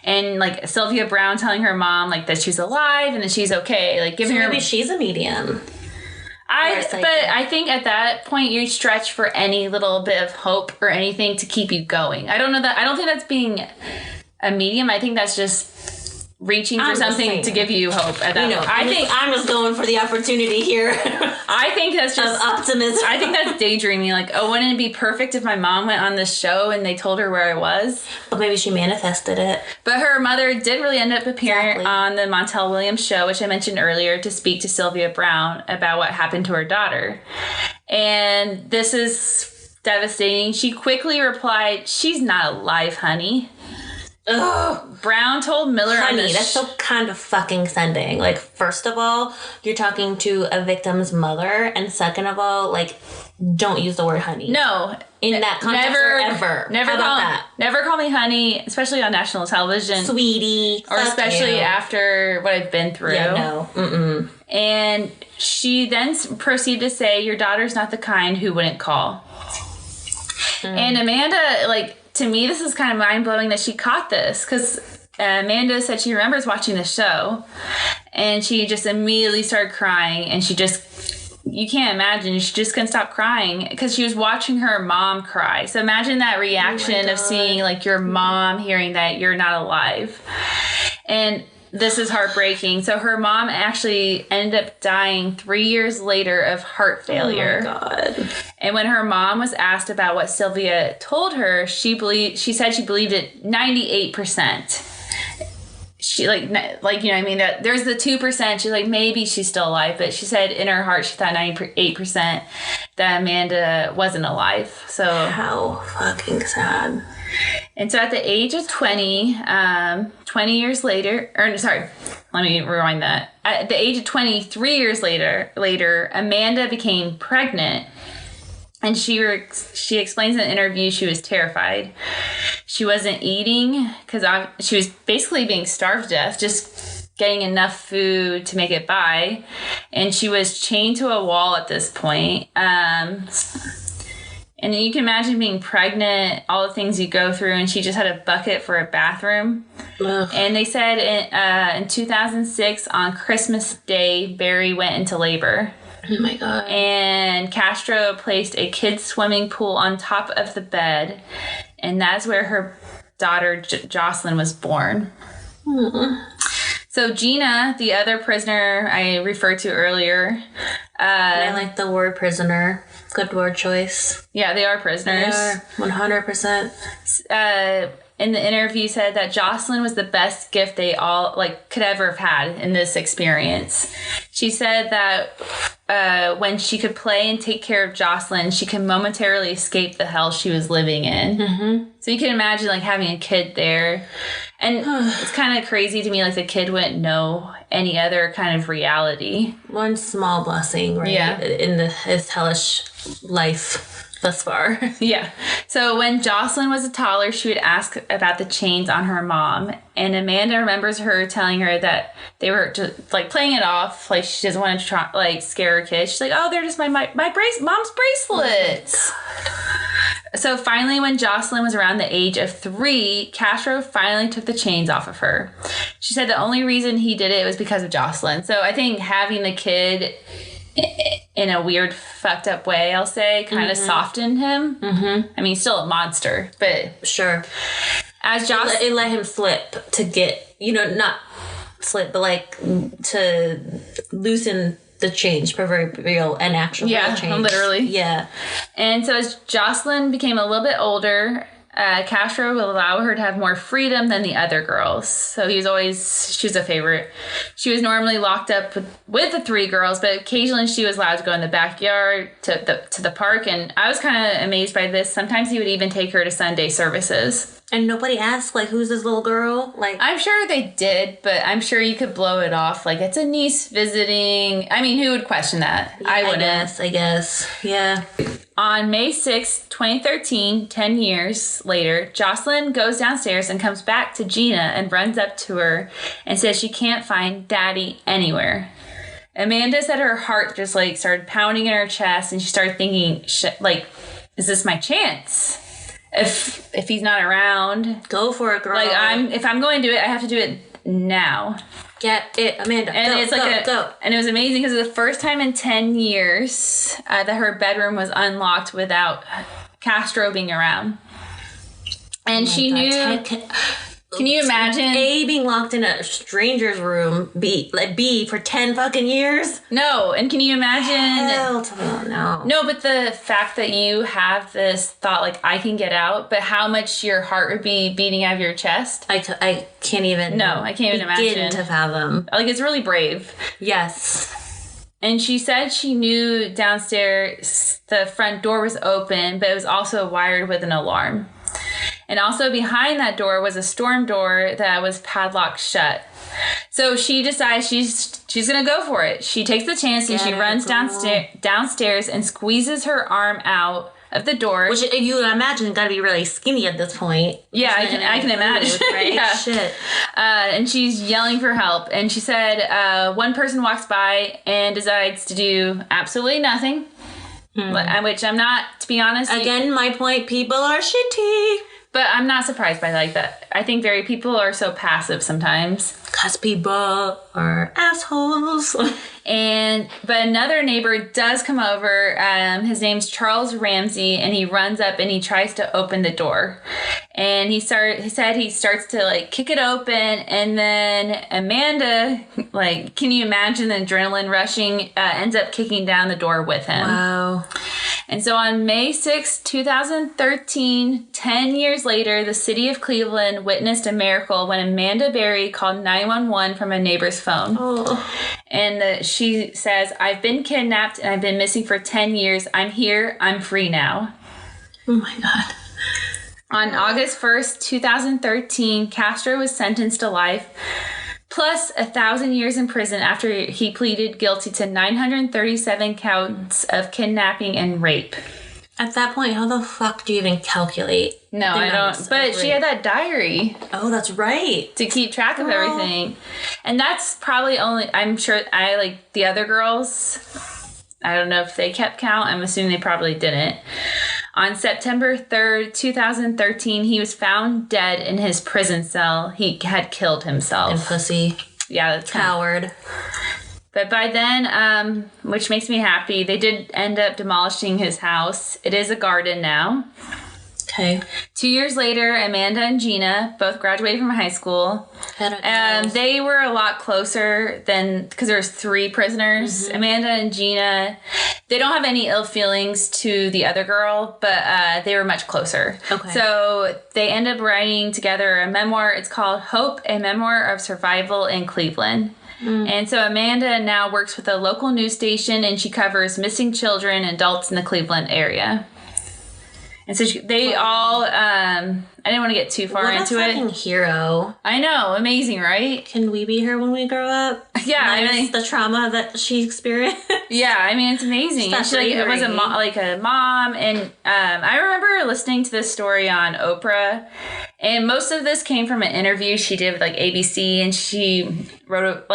S2: and like Sylvia Browne telling her mom like that she's alive and that she's okay, like giving her.
S4: Maybe she's a medium.
S2: But I think at that point you stretch for any little bit of hope or anything to keep you going. I don't think that's being a medium. I think that's just reaching for something to give you hope at that point.
S4: I'm just going for the opportunity here.
S2: I think that's just
S4: optimism.
S2: I think that's daydreaming. Like, oh, wouldn't it be perfect if my mom went on this show and they told her where I was?
S4: But maybe she manifested it.
S2: But her mother did really end up appearing on the Montel Williams show, which I mentioned earlier, to speak to Sylvia Browne about what happened to her daughter. And this is devastating. She quickly replied, "She's not alive, honey."
S4: Ugh.
S2: Browne told Miller
S4: Honey, that's so kind of fucking sending. Like, first of all, you're talking to a victim's mother, and second of all, like, don't use the word honey.
S2: No.
S4: In that context or ever.
S2: Never call me honey, especially on national television.
S4: Sweetie.
S2: Or especially after what I've been through.
S4: Yeah, no. Mm-mm.
S2: And she then proceeded to say, your daughter's not the kind who wouldn't call. And Amanda, like, to me, this is kind of mind-blowing that she caught this, because Amanda said she remembers watching the show, and she just immediately started crying, and you can't imagine, she just couldn't stop crying, because she was watching her mom cry. So imagine that reaction of seeing, like, your mom hearing that you're not alive. And this is heartbreaking. So her mom actually ended up dying 3 years later of heart failure.
S4: Oh my God.
S2: And when her mom was asked about what Sylvia told her, she said she believed it 98%. She like, you know what I mean? That there's the 2%. She's like, maybe she's still alive. But she said in her heart, she thought 98% that Amanda wasn't alive. So
S4: how fucking sad.
S2: And so at the age of 20 years later, let me rewind that. At the age of 23 years later, Amanda became pregnant. And she explains in an interview she was terrified. She wasn't eating because she was basically being starved to death, just getting enough food to make it by. And she was chained to a wall at this point. And you can imagine being pregnant, all the things you go through, and she just had a bucket for a bathroom. Ugh. And they said in 2006, on Christmas Day, Barry went into labor.
S4: Oh my God.
S2: And Castro placed a kid's swimming pool on top of the bed, and that's where her daughter Jocelyn was born. Mm-hmm. So Gina, the other prisoner I referred to earlier.
S4: I like the word prisoner. Good word choice.
S2: Yeah, they are prisoners.
S4: They are, 100%.
S2: In the interview said that Jocelyn was the best gift they all could ever have had in this experience. She said that when she could play and take care of Jocelyn, she could momentarily escape the hell she was living in. Mm-hmm. So you can imagine having a kid there. And it's kind of crazy to me, the kid wouldn't know any other kind of reality.
S4: One small blessing, right?
S2: Yeah.
S4: In his hellish life thus far.
S2: Yeah. So when Jocelyn was a toddler, she would ask about the chains on her mom. And Amanda remembers her telling her that they were just playing it off. She doesn't want to try, scare her kid. She's like, oh, they're just my mom's bracelets. So finally, when Jocelyn was around the age of 3, Castro finally took the chains off of her. She said the only reason he did it was because of Jocelyn. So I think having the kid in a weird, fucked up way, I'll say, kind of softened him. Mm-hmm. I mean, he's still a monster, but...
S4: Sure.
S2: As
S4: it let him slip to get, not slip, but to loosen the change, proverbial and actual change.
S2: Literally.
S4: Yeah.
S2: And so as Jocelyn became a little bit older, Castro will allow her to have more freedom than the other girls. So she was a favorite. She was normally locked up with the 3 girls, but occasionally she was allowed to go in the backyard to the park. And I was kind of amazed by this. Sometimes he would even take her to Sunday services.
S4: And nobody asked, like, who's this little girl? Like,
S2: I'm sure they did, but I'm sure you could blow it off. Like, it's a niece visiting. I mean, who would question that?
S4: I wouldn't. I guess. Yeah.
S2: On May 6, 2013, 10 years later, Jocelyn goes downstairs and comes back to Gina and runs up to her and says she can't find Daddy anywhere. Amanda said her heart just, like, started pounding in her chest, and she started thinking, like, is this my chance? If he's not around,
S4: go for it, girl.
S2: Like, if I'm going to do it, I have to do it now.
S4: Get it, Amanda.
S2: And
S4: Go.
S2: And it was amazing because it was the first time in 10 years that her bedroom was unlocked without Castro being around. And she knew. Can you imagine?
S4: A, being locked in a stranger's room. B, for 10 fucking years?
S2: No. And can you imagine?
S4: Hell to the no.
S2: No, but the fact that you have this thought, like, I can get out, but how much your heart would be beating out of your chest?
S4: I can't even.
S2: No, I can't even imagine.
S4: Begin to fathom.
S2: Like, it's really brave.
S4: Yes.
S2: And she said she knew downstairs the front door was open, but it was also wired with an alarm. And also behind that door was a storm door that was padlocked shut. So she decides she's going to go for it. She takes the chance and she runs downstairs and squeezes her arm out of the door.
S4: Which you imagine got to be really skinny at this point.
S2: Yeah, I can imagine.
S4: Right?
S2: Yeah.
S4: Shit.
S2: And she's yelling for help. And she said one person walks by and decides to do absolutely nothing. Which I'm not, to be honest.
S4: Again, my point, people are shitty.
S2: But I'm not surprised by like that. I think people are so passive sometimes.
S4: Because people are assholes.
S2: But another neighbor does come over. His name's Charles Ramsey, and he runs up and he tries to open the door. And he said he starts to like kick it open, and then Amanda, like, can you imagine the adrenaline rushing, ends up kicking down the door with him.
S4: Wow.
S2: And so on May 6, 2013, 10 years later, the city of Cleveland witnessed a miracle when Amanda Berry called 911 from a neighbor's phone.
S4: Oh.
S2: And she says, "I've been kidnapped and I've been missing for 10 years. I'm here. I'm free now."
S4: Oh my God.
S2: On August 1st, 2013, Castro was sentenced to life, plus 1,000 years in prison after he pleaded guilty to 937 counts of kidnapping and rape.
S4: At that point, how the fuck do you even calculate?
S2: No, I don't. But she had that diary.
S4: Oh, that's right.
S2: To keep track of everything. And that's probably I'm sure the other girls, I don't know if they kept count. I'm assuming they probably didn't. On September 3rd, 2013, he was found dead in his prison cell. He had killed himself.
S4: And pussy.
S2: Yeah, that's
S4: coward.
S2: But by then, which makes me happy, they did end up demolishing his house. It is a garden now.
S4: Okay.
S2: 2 years later, Amanda and Gina both graduated from high school. They were a lot closer because there was 3 prisoners. Mm-hmm. Amanda and Gina, they don't have any ill feelings to the other girl, but they were much closer.
S4: Okay.
S2: So they end up writing together a memoir. It's called Hope, a Memoir of Survival in Cleveland. And so Amanda now works with a local news station, and she covers missing children and adults in the Cleveland area. And so they all, I didn't want to get too far into it.
S4: What a fucking hero.
S2: I know. Amazing, right?
S4: Can we be her when we grow up?
S2: Yeah.
S4: I mean, the trauma that she experienced.
S2: Yeah. I mean, it's amazing. And she it was a mom. And I remember listening to this story on Oprah. And most of this came from an interview she did with like ABC. And she wrote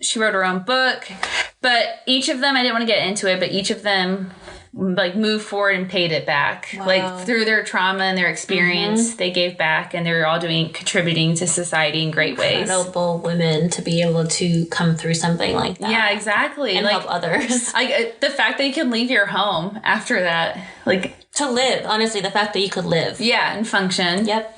S2: she wrote her own book. But each of them, I didn't want to get into it, but each of them like moved forward and paid it back.
S4: Wow.
S2: Like through their trauma and their experience, they gave back, and they were all contributing to society in great ways.
S4: Incredible women to be able to come through something like that.
S2: Yeah, exactly.
S4: And help others.
S2: Like the fact that you can leave your home after that, like
S4: to live. Honestly, the fact that you could live.
S2: Yeah, and function.
S4: Yep.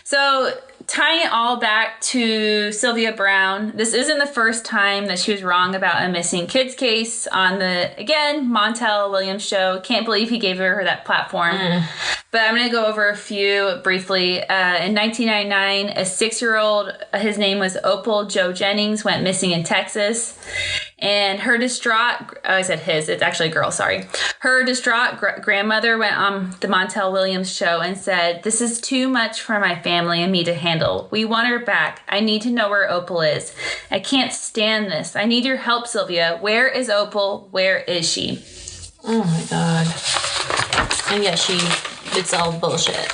S2: So tying it all back to Sylvia Browne, this isn't the first time that she was wrong about a missing kids case on the, again, Montel Williams show. Can't believe he gave her that platform. But I'm going to go over a few briefly. In 1999, a 6-year-old, his name was Opal Joe Jennings, went missing in Texas. And her distraught, I said his, it's actually a girl, sorry. Her distraught grandmother went on the Montel Williams show and said, "This is too much for my family and me to handle. We want her back. I need to know where Opal is. I can't stand this. I need your help, Sylvia. Where is Opal? Where is she?"
S4: Oh my God. And yet it's all bullshit.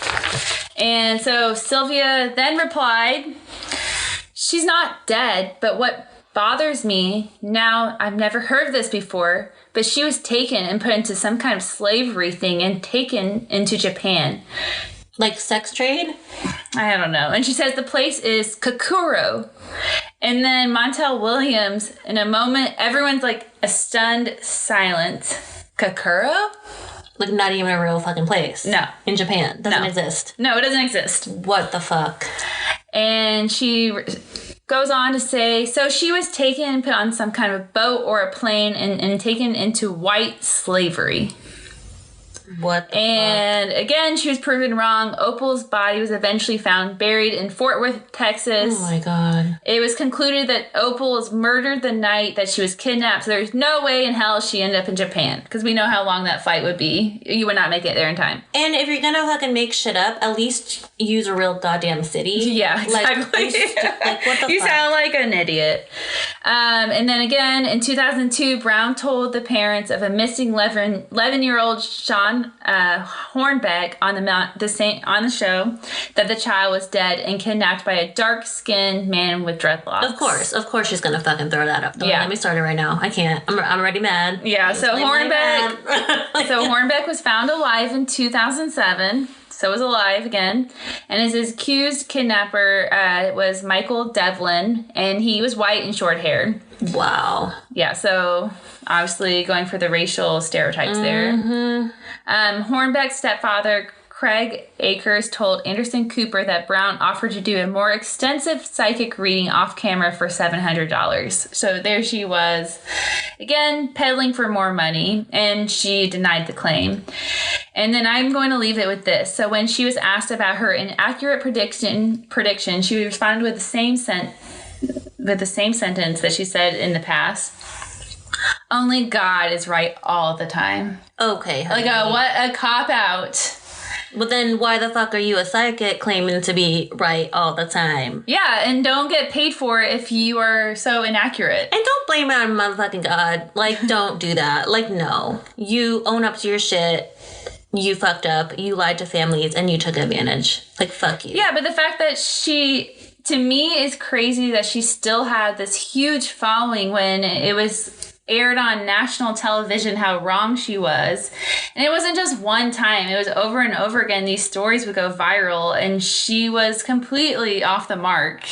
S2: And so Sylvia then replied, "She's not dead, but what bothers me now, I've never heard of this before, but she was taken and put into some kind of slavery thing and taken into Japan."
S4: Like sex trade?
S2: I don't know. And she says the place is Kokoro. And then Montel Williams, in a moment, everyone's like a stunned silence. Kokoro?
S4: Like not even a real fucking place.
S2: No.
S4: In Japan. Doesn't exist.
S2: No, it doesn't exist.
S4: What the fuck?
S2: And she goes on to say, so she was taken and put on some kind of a boat or a plane and taken into white slavery.
S4: What the
S2: And again, she was proven wrong. Opal's body was eventually found buried in Fort Worth, Texas.
S4: Oh my God.
S2: It was concluded that Opal was murdered the night that she was kidnapped. So there's no way in hell she ended up in Japan. Because we know how long that flight would be. You would not make it there in time.
S4: And if you're gonna fucking make shit up, at least use a real goddamn city.
S2: Yeah, exactly.
S4: Like what the
S2: You
S4: fuck?
S2: sound like an idiot. And then again, in 2002, Brown told the parents of a missing 11-year-old Sean Hornbeck on the show that the child was dead and kidnapped by a dark-skinned man with dreadlocks.
S4: Of course she's gonna fucking throw that up. Don't
S2: Yeah.
S4: let me start it right now. I can't. I'm already mad.
S2: Yeah, so Hornbeck was found alive in 2007. So was alive again. And his accused kidnapper was Michael Devlin, and he was white and short-haired.
S4: Wow.
S2: Yeah, so obviously going for the racial stereotypes there. Hornbeck's stepfather, Craig Akers, told Anderson Cooper that Brown offered to do a more extensive psychic reading off camera for $700. So there she was, again, peddling for more money, and she denied the claim. And then I'm going to leave it with this. So when she was asked about her inaccurate prediction, she responded with the same sentence that she said in the past. "Only God is right all the time."
S4: Okay. Honey.
S2: Like what a cop out.
S4: But then why the fuck are you a psychic claiming to be right all the time?
S2: Yeah, and don't get paid for it if you are so inaccurate.
S4: And don't blame it on motherfucking God. Like, don't do that. Like, no. You own up to your shit. You fucked up. You lied to families and you took advantage. Like, fuck you.
S2: Yeah, but the fact that to me, is crazy that she still had this huge following when it was aired on national television how wrong she was. And it wasn't just one time. It was over and over again. These stories would go viral and she was completely off the mark.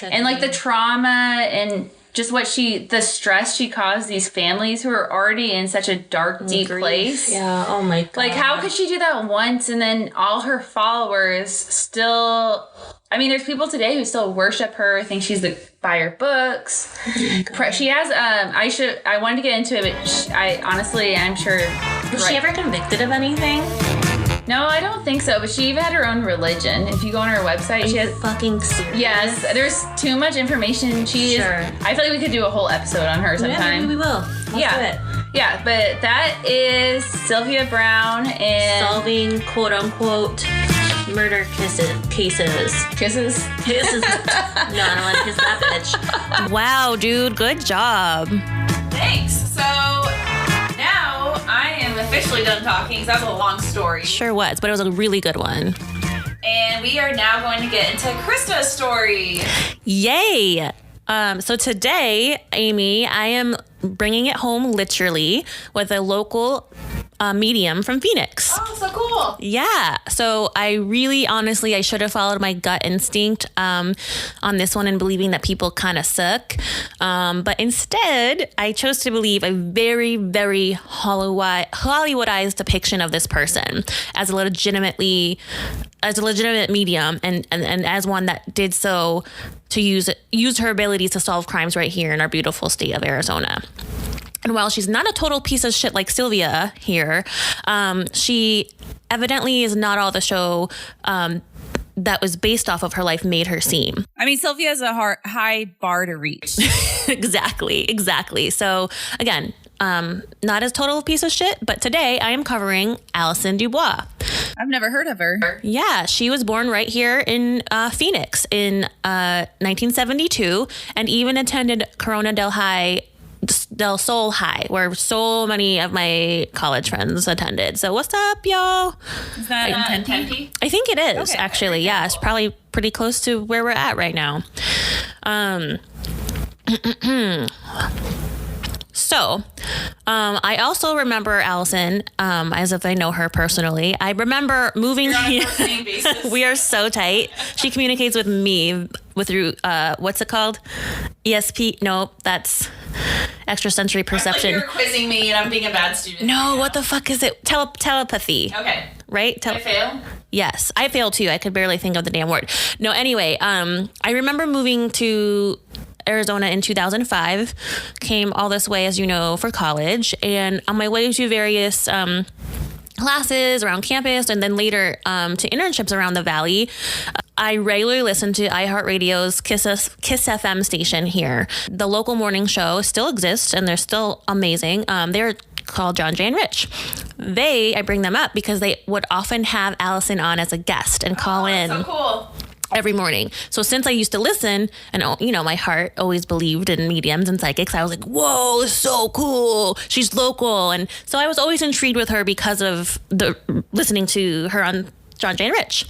S2: And like the trauma and just the stress she caused these families who are already in such a dark, deep place.
S4: Yeah, oh my God.
S2: Like, how could she do that once and then all her followers still... I mean, there's people today who still worship her, think she's buy her books. Oh she has, I wanted to get into it, but I'm sure...
S4: Was she ever convicted of anything?
S2: No, I don't think so, but she even had her own religion. If you go on her website, she has...
S4: fucking serious?
S2: Yes, there's too much information. Sure. I feel like we could do a whole episode on her sometime.
S4: Yeah, maybe we will. Let's do it.
S2: Yeah, but that is Sylvia Brown and...
S4: solving quote-unquote... murder cases.
S2: Kisses?
S4: No, I don't want to kiss that bitch.
S1: Wow, dude, good job.
S3: Thanks. So now I am officially done talking because that was a long story.
S1: Sure was, but it was a really good one.
S3: And we are now going to get into Krista's story.
S1: Yay! So today, Amy, I am bringing it home literally with a local medium from Phoenix.
S3: Oh, so cool.
S1: Yeah. So I really, honestly, I should have followed my gut instinct on this one and believing that people kind of suck. But instead, I chose to believe a very, very Hollywoodized depiction of this person as a legitimate medium and as one that did so to use her abilities to solve crimes right here in our beautiful state of Arizona. And while she's not a total piece of shit like Sylvia here, she evidently is not all the show that was based off of her life made her seem.
S5: I mean, Sylvia has a high bar to reach.
S1: Exactly. So again, not as total piece of shit, but today I am covering Alison Dubois.
S5: I've never heard of her.
S1: Yeah, she was born right here in Phoenix in 1972 and even attended Corona del Sol High, where so many of my college friends attended. So what's up, y'all?
S5: Is that in Tempe?
S1: I think it is,
S5: Okay.
S1: actually. Yeah, it's probably pretty close to where we're at right now. So, I also remember Allison, as if I know her personally. I remember moving here. We are so tight. She communicates with me through, what's it called? ESP? No, that's extrasensory perception.
S3: You're quizzing me and I'm being a bad student.
S1: No, what the fuck is it? Telepathy.
S3: Okay.
S1: Right?
S3: I fail?
S1: Yes, I failed too. I could barely think of the damn word. No, anyway, I remember moving to Arizona in 2005, came all this way, as you know, for college, and on my way to various classes around campus and then later to internships around the valley, I regularly listened to iHeartRadio's Kiss FM station here. The local morning show still exists and they're still amazing. They're called John, Jay, and Rich. I bring them up because they would often have Allison on as a guest and call in.
S3: So cool.
S1: Every morning. So since I used to listen and, you know, my heart always believed in mediums and psychics, I was like, whoa, so cool. She's local. And so I was always intrigued with her because of listening to her on John, Jay, and Rich.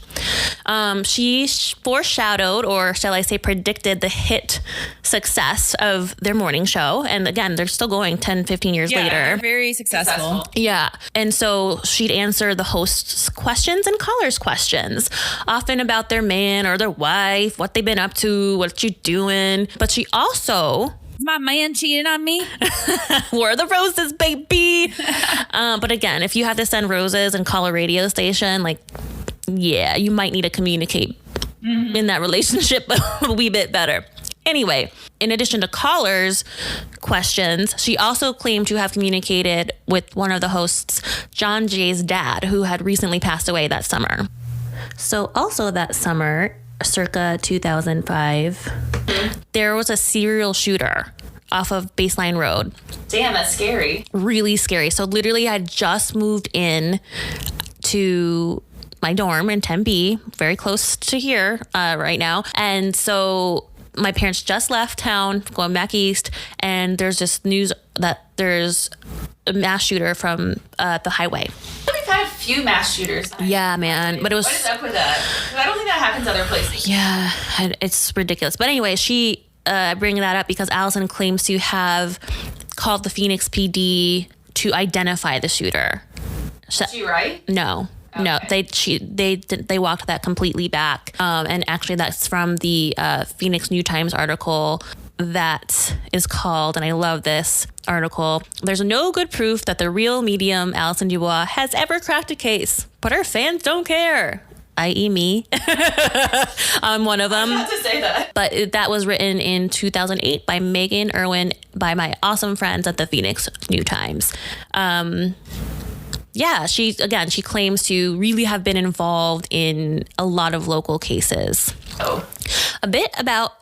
S1: She foreshadowed, or shall I say predicted, the hit success of their morning show. And again, they're still going 10, 15 years later.
S5: They're very successful.
S1: Yeah. And so she'd answer the host's questions and callers' questions, often about their man or their wife, what they've been up to, what you doing. But she also...
S5: My man cheating on me.
S1: Where are the roses, baby? But again, if you have to send roses and call a radio station, like, yeah, you might need to communicate in that relationship a wee bit better. Anyway, in addition to callers' questions, she also claimed to have communicated with one of the hosts, John Jay's dad, who had recently passed away that summer. So also that summer, circa 2005, there was a serial shooter off of Baseline Road.
S3: Damn, that's scary.
S1: Really scary. So literally I just moved in to my dorm in Tempe, very close to here right now. And so my parents just left town, going back east, and there's just news that there's a mass shooter from the highway.
S3: We've had a few mass shooters.
S1: Yeah, man. But it was...
S3: What is up with that? 'Cause I don't think that happens other places.
S1: Yeah, it's ridiculous. But anyway, she bring that up because Allison claims to have called the Phoenix PD to identify the shooter.
S3: Is she right?
S1: No. Okay. No, they walked that completely back. And actually that's from the Phoenix New Times article that is called, and I love this article, "There's no good proof that the real medium Alison Dubois has ever cracked a case, but her fans don't care." I.e. me. I'm one of them.
S3: I was about to say that.
S1: But that was written in 2008 by Megan Irwin, by my awesome friends at the Phoenix New Times. Yeah, she claims to really have been involved in a lot of local cases.
S3: Oh.
S1: A bit about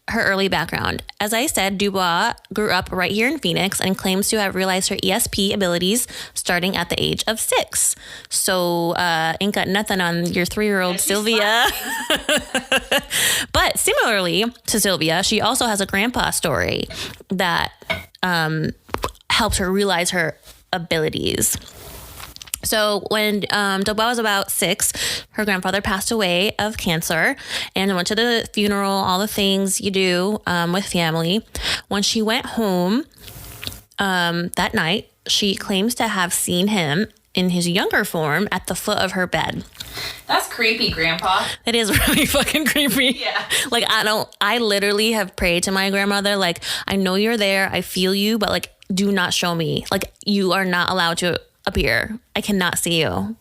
S1: her early background. As I said, Dubois grew up right here in Phoenix and claims to have realized her ESP abilities starting at the age of 6. So ain't got nothing on your 3-year-old Sylvia. But similarly to Sylvia, she also has a grandpa story that helped her realize her abilities. So when Dubois was about 6, her grandfather passed away of cancer and went to the funeral, all the things you do with family. When she went home that night, she claims to have seen him in his younger form at the foot of her bed.
S3: That's creepy, Grandpa.
S1: It is really fucking creepy.
S3: Yeah.
S1: Like, I literally have prayed to my grandmother, like, I know you're there, I feel you, but like, do not show me. Like, you are not allowed to appear. I cannot see you.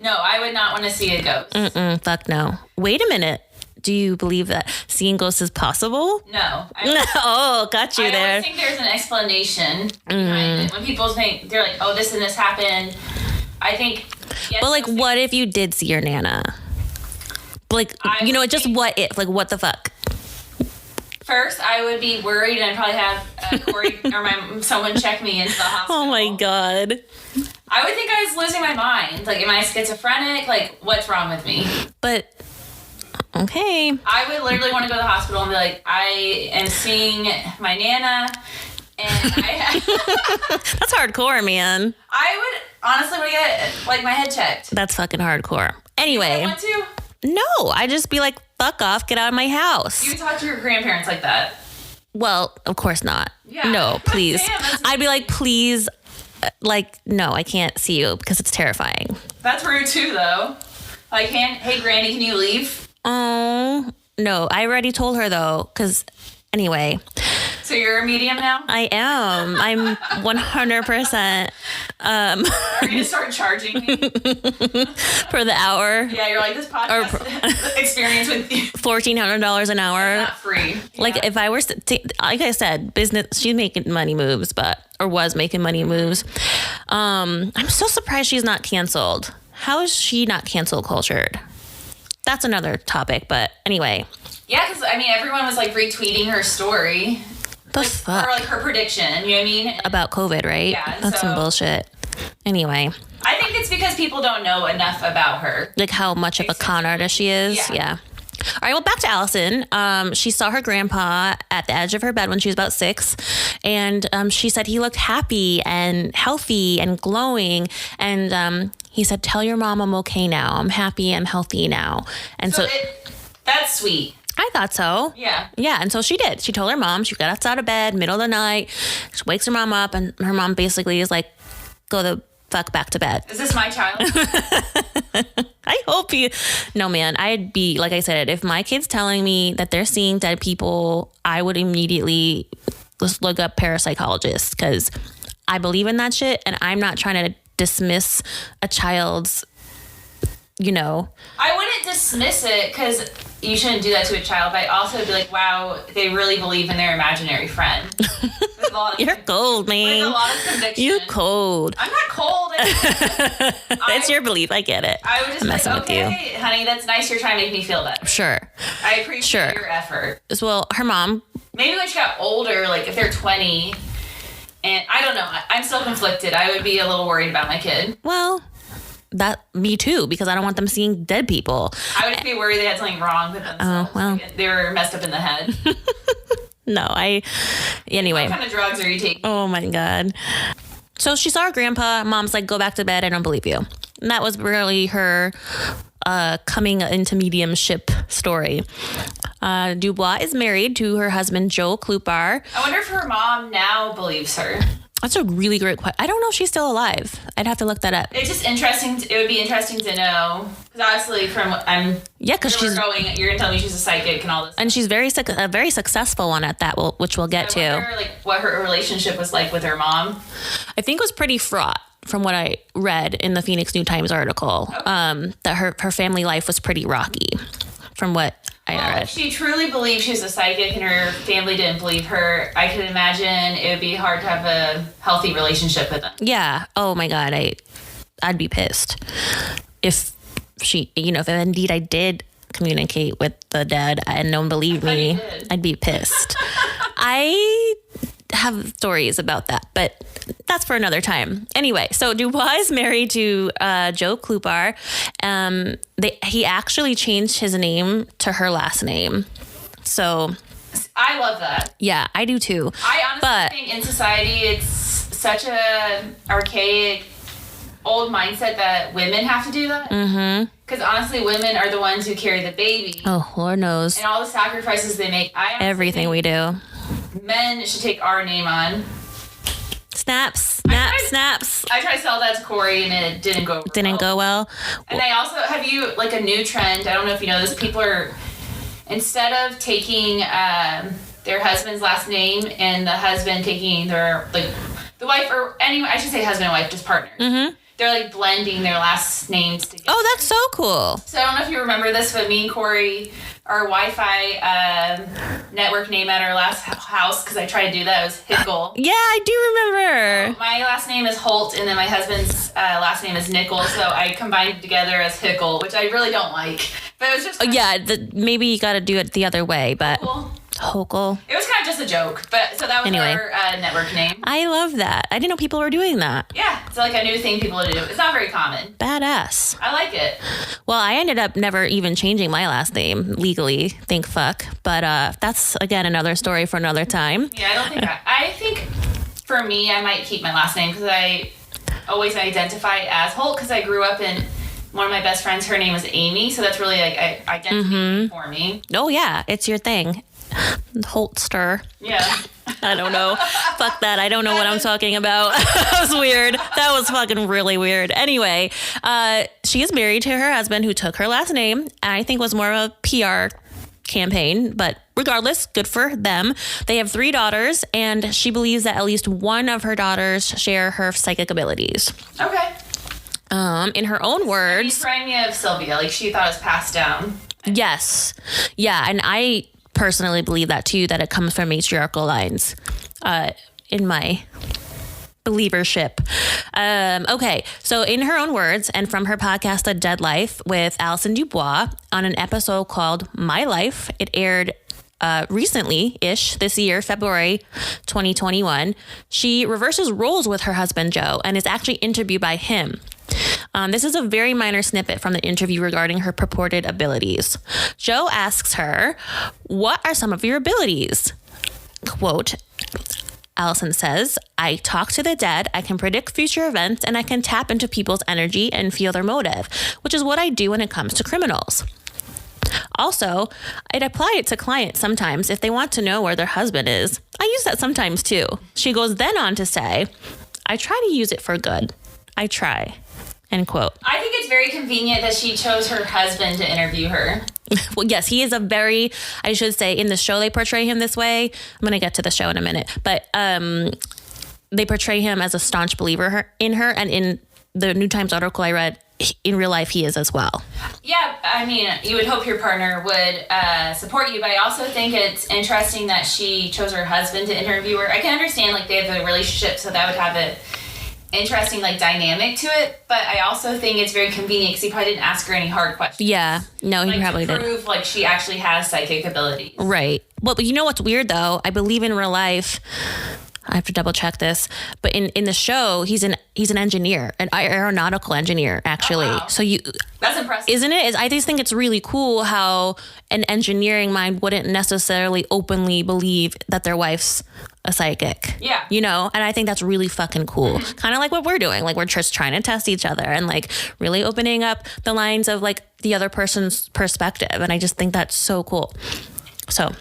S3: No, I would not want to see a ghost.
S1: Fuck no. Wait a minute. Do you believe that seeing ghosts is possible?
S3: No.
S1: Oh, got you
S3: I
S1: there.
S3: always think there's an explanation behind it. When people think, they're like, oh, this and this happened. I think Yes,
S1: But like,
S3: those
S1: what if you did see your Nana? Like,
S3: I
S1: you know,
S3: would
S1: just
S3: think-
S1: what if? Like, what the fuck?
S3: First, I would be worried, and I'd probably have Corey or someone check me into the hospital.
S1: Oh my God.
S3: I would think I was losing my mind. Like, am I schizophrenic? Like, what's wrong with me?
S1: But, okay.
S3: I would literally want to go to the hospital and be like, I am seeing my Nana, and
S1: That's hardcore, man.
S3: I would honestly want to get, like, my head checked.
S1: That's fucking hardcore.
S3: I
S1: Anyway,
S3: want to.
S1: no, I just be like, fuck off, get out of my house.
S3: You would talk to your grandparents like that.
S1: Well, of course not.
S3: Yeah.
S1: No, please.
S3: Damn, that's
S1: I'd be like, please, like, no, I can't see you because it's terrifying.
S3: That's rude too, though. Like, hey, Granny, can you leave?
S1: Oh, no, I already told her though, because anyway,
S3: So you're a medium now?
S1: I am. I'm 100%
S3: Are you gonna start charging me?
S1: for the hour,
S3: Yeah, you're like, this podcast experience with you.
S1: $1,400 an hour.
S3: Not free.
S1: Like
S3: Yeah.
S1: if I were, like I said, business, she's making money moves, or was making money moves. I'm so surprised she's not canceled. How is she not cancel cultured? That's another topic, but anyway.
S3: Yeah, because, I mean, everyone was, like, retweeting her story.
S1: The fuck?
S3: Or, like, her prediction, you know what I mean?
S1: About COVID, right?
S3: Yeah,
S1: That's some
S3: so-
S1: bullshit. Anyway,
S3: I think it's because people don't know enough about her.
S1: like how much of a con artist she is.
S3: Yeah.
S1: All right, well, back to Allison. She saw her grandpa at the edge of her bed when she was about 6. And she said he looked happy and healthy and glowing. And he said, tell your mom I'm okay now. I'm happy. I'm healthy now. And so
S3: That's sweet.
S1: I thought so.
S3: Yeah.
S1: Yeah, and so she did. She told her mom. She got out of bed, middle of the night. She wakes her mom up, and her mom basically is like, go the fuck back to bed.
S3: Is this my child?
S1: I hope you... No, man, I'd be, like I said, if my kid's telling me that they're seeing dead people, I would immediately just look up parapsychologists because I believe in that shit, and I'm not trying to dismiss a child's, you know...
S3: I wouldn't dismiss it because you shouldn't do that to a child, but I'd also be like, wow, they really believe in their imaginary friend. There's a lot of,
S1: You're cold,
S3: there's
S1: man.
S3: a lot of conviction.
S1: You cold.
S3: I'm not cold.
S1: It's your belief. I get it.
S3: I would just
S1: I'm
S3: be
S1: messing
S3: like,
S1: with you.
S3: okay, honey, that's nice. You're trying to make me feel better.
S1: Sure.
S3: I appreciate
S1: Sure.
S3: your effort.
S1: Well, her mom...
S3: Maybe when she got older, like if they're 20, and I don't know, I'm still conflicted. I would be a little worried about my kid.
S1: Well, me too, because I don't want them seeing dead people.
S3: I would just be worried they had something wrong with themselves.
S1: Oh, well.
S3: Like, they were messed up in the head.
S1: No, anyway.
S3: What kind of drugs are you taking?
S1: Oh my God. So she saw her grandpa. Mom's like, go back to bed. I don't believe you. And that was really her coming into mediumship story. Dubois is married to her husband, Joe Klupar.
S3: I wonder if her mom now believes her.
S1: That's a really great question. I don't know if she's still alive. I'd have to look that up.
S3: It's just interesting. It would be interesting to know because obviously, from what
S1: Yeah, because she's
S3: you're gonna tell me she's a psychic and all this.
S1: and she's a very successful one at that, which we'll get
S3: I
S1: to.
S3: wonder, like, what her relationship was like with her mom.
S1: I think it was pretty fraught from what I read in the Phoenix New Times article. That her family life was pretty rocky from what I read.
S3: If she truly believed she was a psychic and her family didn't believe her, I could imagine it would be hard to have a healthy relationship with them.
S1: Yeah. Oh my God. I'd be pissed if she, if indeed I did communicate with the dead and no one believed me.
S3: you did.
S1: I'd be pissed. I have stories about that, but that's for another time. Anyway, so Dubois is married to Joe Klupar. He actually changed his name to her last name. So
S3: I love that.
S1: yeah, I do too.
S3: I honestly
S1: But-
S3: think in society it's such a archaic, old mindset that women have to do that. Mm-hmm. Because honestly, women are the ones who carry the baby.
S1: Oh, Lord knows.
S3: And all the sacrifices they make. I honestly
S1: Everything
S3: think
S1: we do.
S3: men should take our name on.
S1: Snaps.
S3: tried-
S1: Snaps.
S3: I tried to sell that to Corey and it didn't go over
S1: Didn't
S3: well.
S1: go well.
S3: And I also have you like a new trend. I don't know if you know this. People are instead of taking their husband's last name and the husband taking their the wife or anyway, I should say husband and wife, just partners. Mm-hmm. they're like blending their last names together.
S1: Oh, that's so cool.
S3: So I don't know if you remember this, but me and Corey, our Wi-Fi network name at our last house, because I tried to do that, was Hickle.
S1: Yeah, I do remember.
S3: My last name is Holt, and then my husband's last name is Nichols, so I combined it together as Hickle, which I really don't like. But it was just
S1: Maybe you got to do it the other way, but
S3: cool.
S1: Hokel.
S3: It was kind of just a joke, but so that was our network name.
S1: I love that. I didn't know people were doing that.
S3: Yeah, it's like a new thing people do. It's not very common.
S1: Badass.
S3: I like it.
S1: Well, I ended up never even changing my last name legally, thank fuck. But that's, again, another story for another time.
S3: Yeah, I don't think I think for me, I might keep my last name because I always identify as Holt because I grew up in one of my best friends, her name was Amy, so that's really like identity for me.
S1: Oh, yeah, it's your thing. Holster.
S3: Yeah.
S1: I don't know. Fuck that. I don't know what I'm talking about. That was weird. That was fucking really weird. Anyway, she is married to her husband who took her last name, and I think was more of a PR campaign, but regardless, good for them. They have 3 daughters, and she believes that at least one of her daughters share her psychic abilities.
S3: Okay.
S1: In her own words,
S3: You remind me of Sylvia, like she thought it was passed down.
S1: yes. Yeah, and I personally believe that too, that it comes from matriarchal lines in my believership. Okay, so in her own words, and from her podcast, A Dead Life with Alison Dubois, on an episode called My Life, it aired recently-ish this year, February 2021, she reverses roles with her husband, Joe, and is actually interviewed by him. This is a very minor snippet from the interview regarding her purported abilities. Joe asks her, "What are some of your abilities?" Quote, Allison says, "I talk to the dead, I can predict future events, and I can tap into people's energy and feel their motive, which is what I do when it comes to criminals. Also, I'd apply it to clients sometimes if they want to know where their husband is. I use that sometimes too." She goes then on to say, "I try to use it for good. I try." End quote.
S3: I think it's very convenient that she chose her husband to interview her.
S1: Well, yes, he is a very, I should say, in the show they portray him this way. I'm going to get to the show in a minute. But they portray him as a staunch believer in her. And in the New Times article I read, in real life, he is as well.
S3: Yeah, I mean, you would hope your partner would support you, but I also think it's interesting that she chose her husband to interview her. I can understand, like, they have a relationship, so that would have an interesting, like, dynamic to it, but I also think it's very convenient because he probably didn't ask her any hard questions.
S1: Yeah, no, he
S3: like,
S1: probably
S3: to
S1: didn't.
S3: prove, like, she actually has psychic abilities.
S1: Right. Well, but you know what's weird, though? I believe in real life, I have to double check this, but in the show, he's an engineer, an aeronautical engineer, actually.
S3: Oh, wow.
S1: So
S3: That's impressive.
S1: isn't it? I just think it's really cool how an engineering mind wouldn't necessarily openly believe that their wife's a psychic.
S3: Yeah.
S1: You know, and I think that's really fucking cool. Kind of like what we're doing. Like, we're just trying to test each other and like really opening up the lines of like the other person's perspective. And I just think that's so cool. So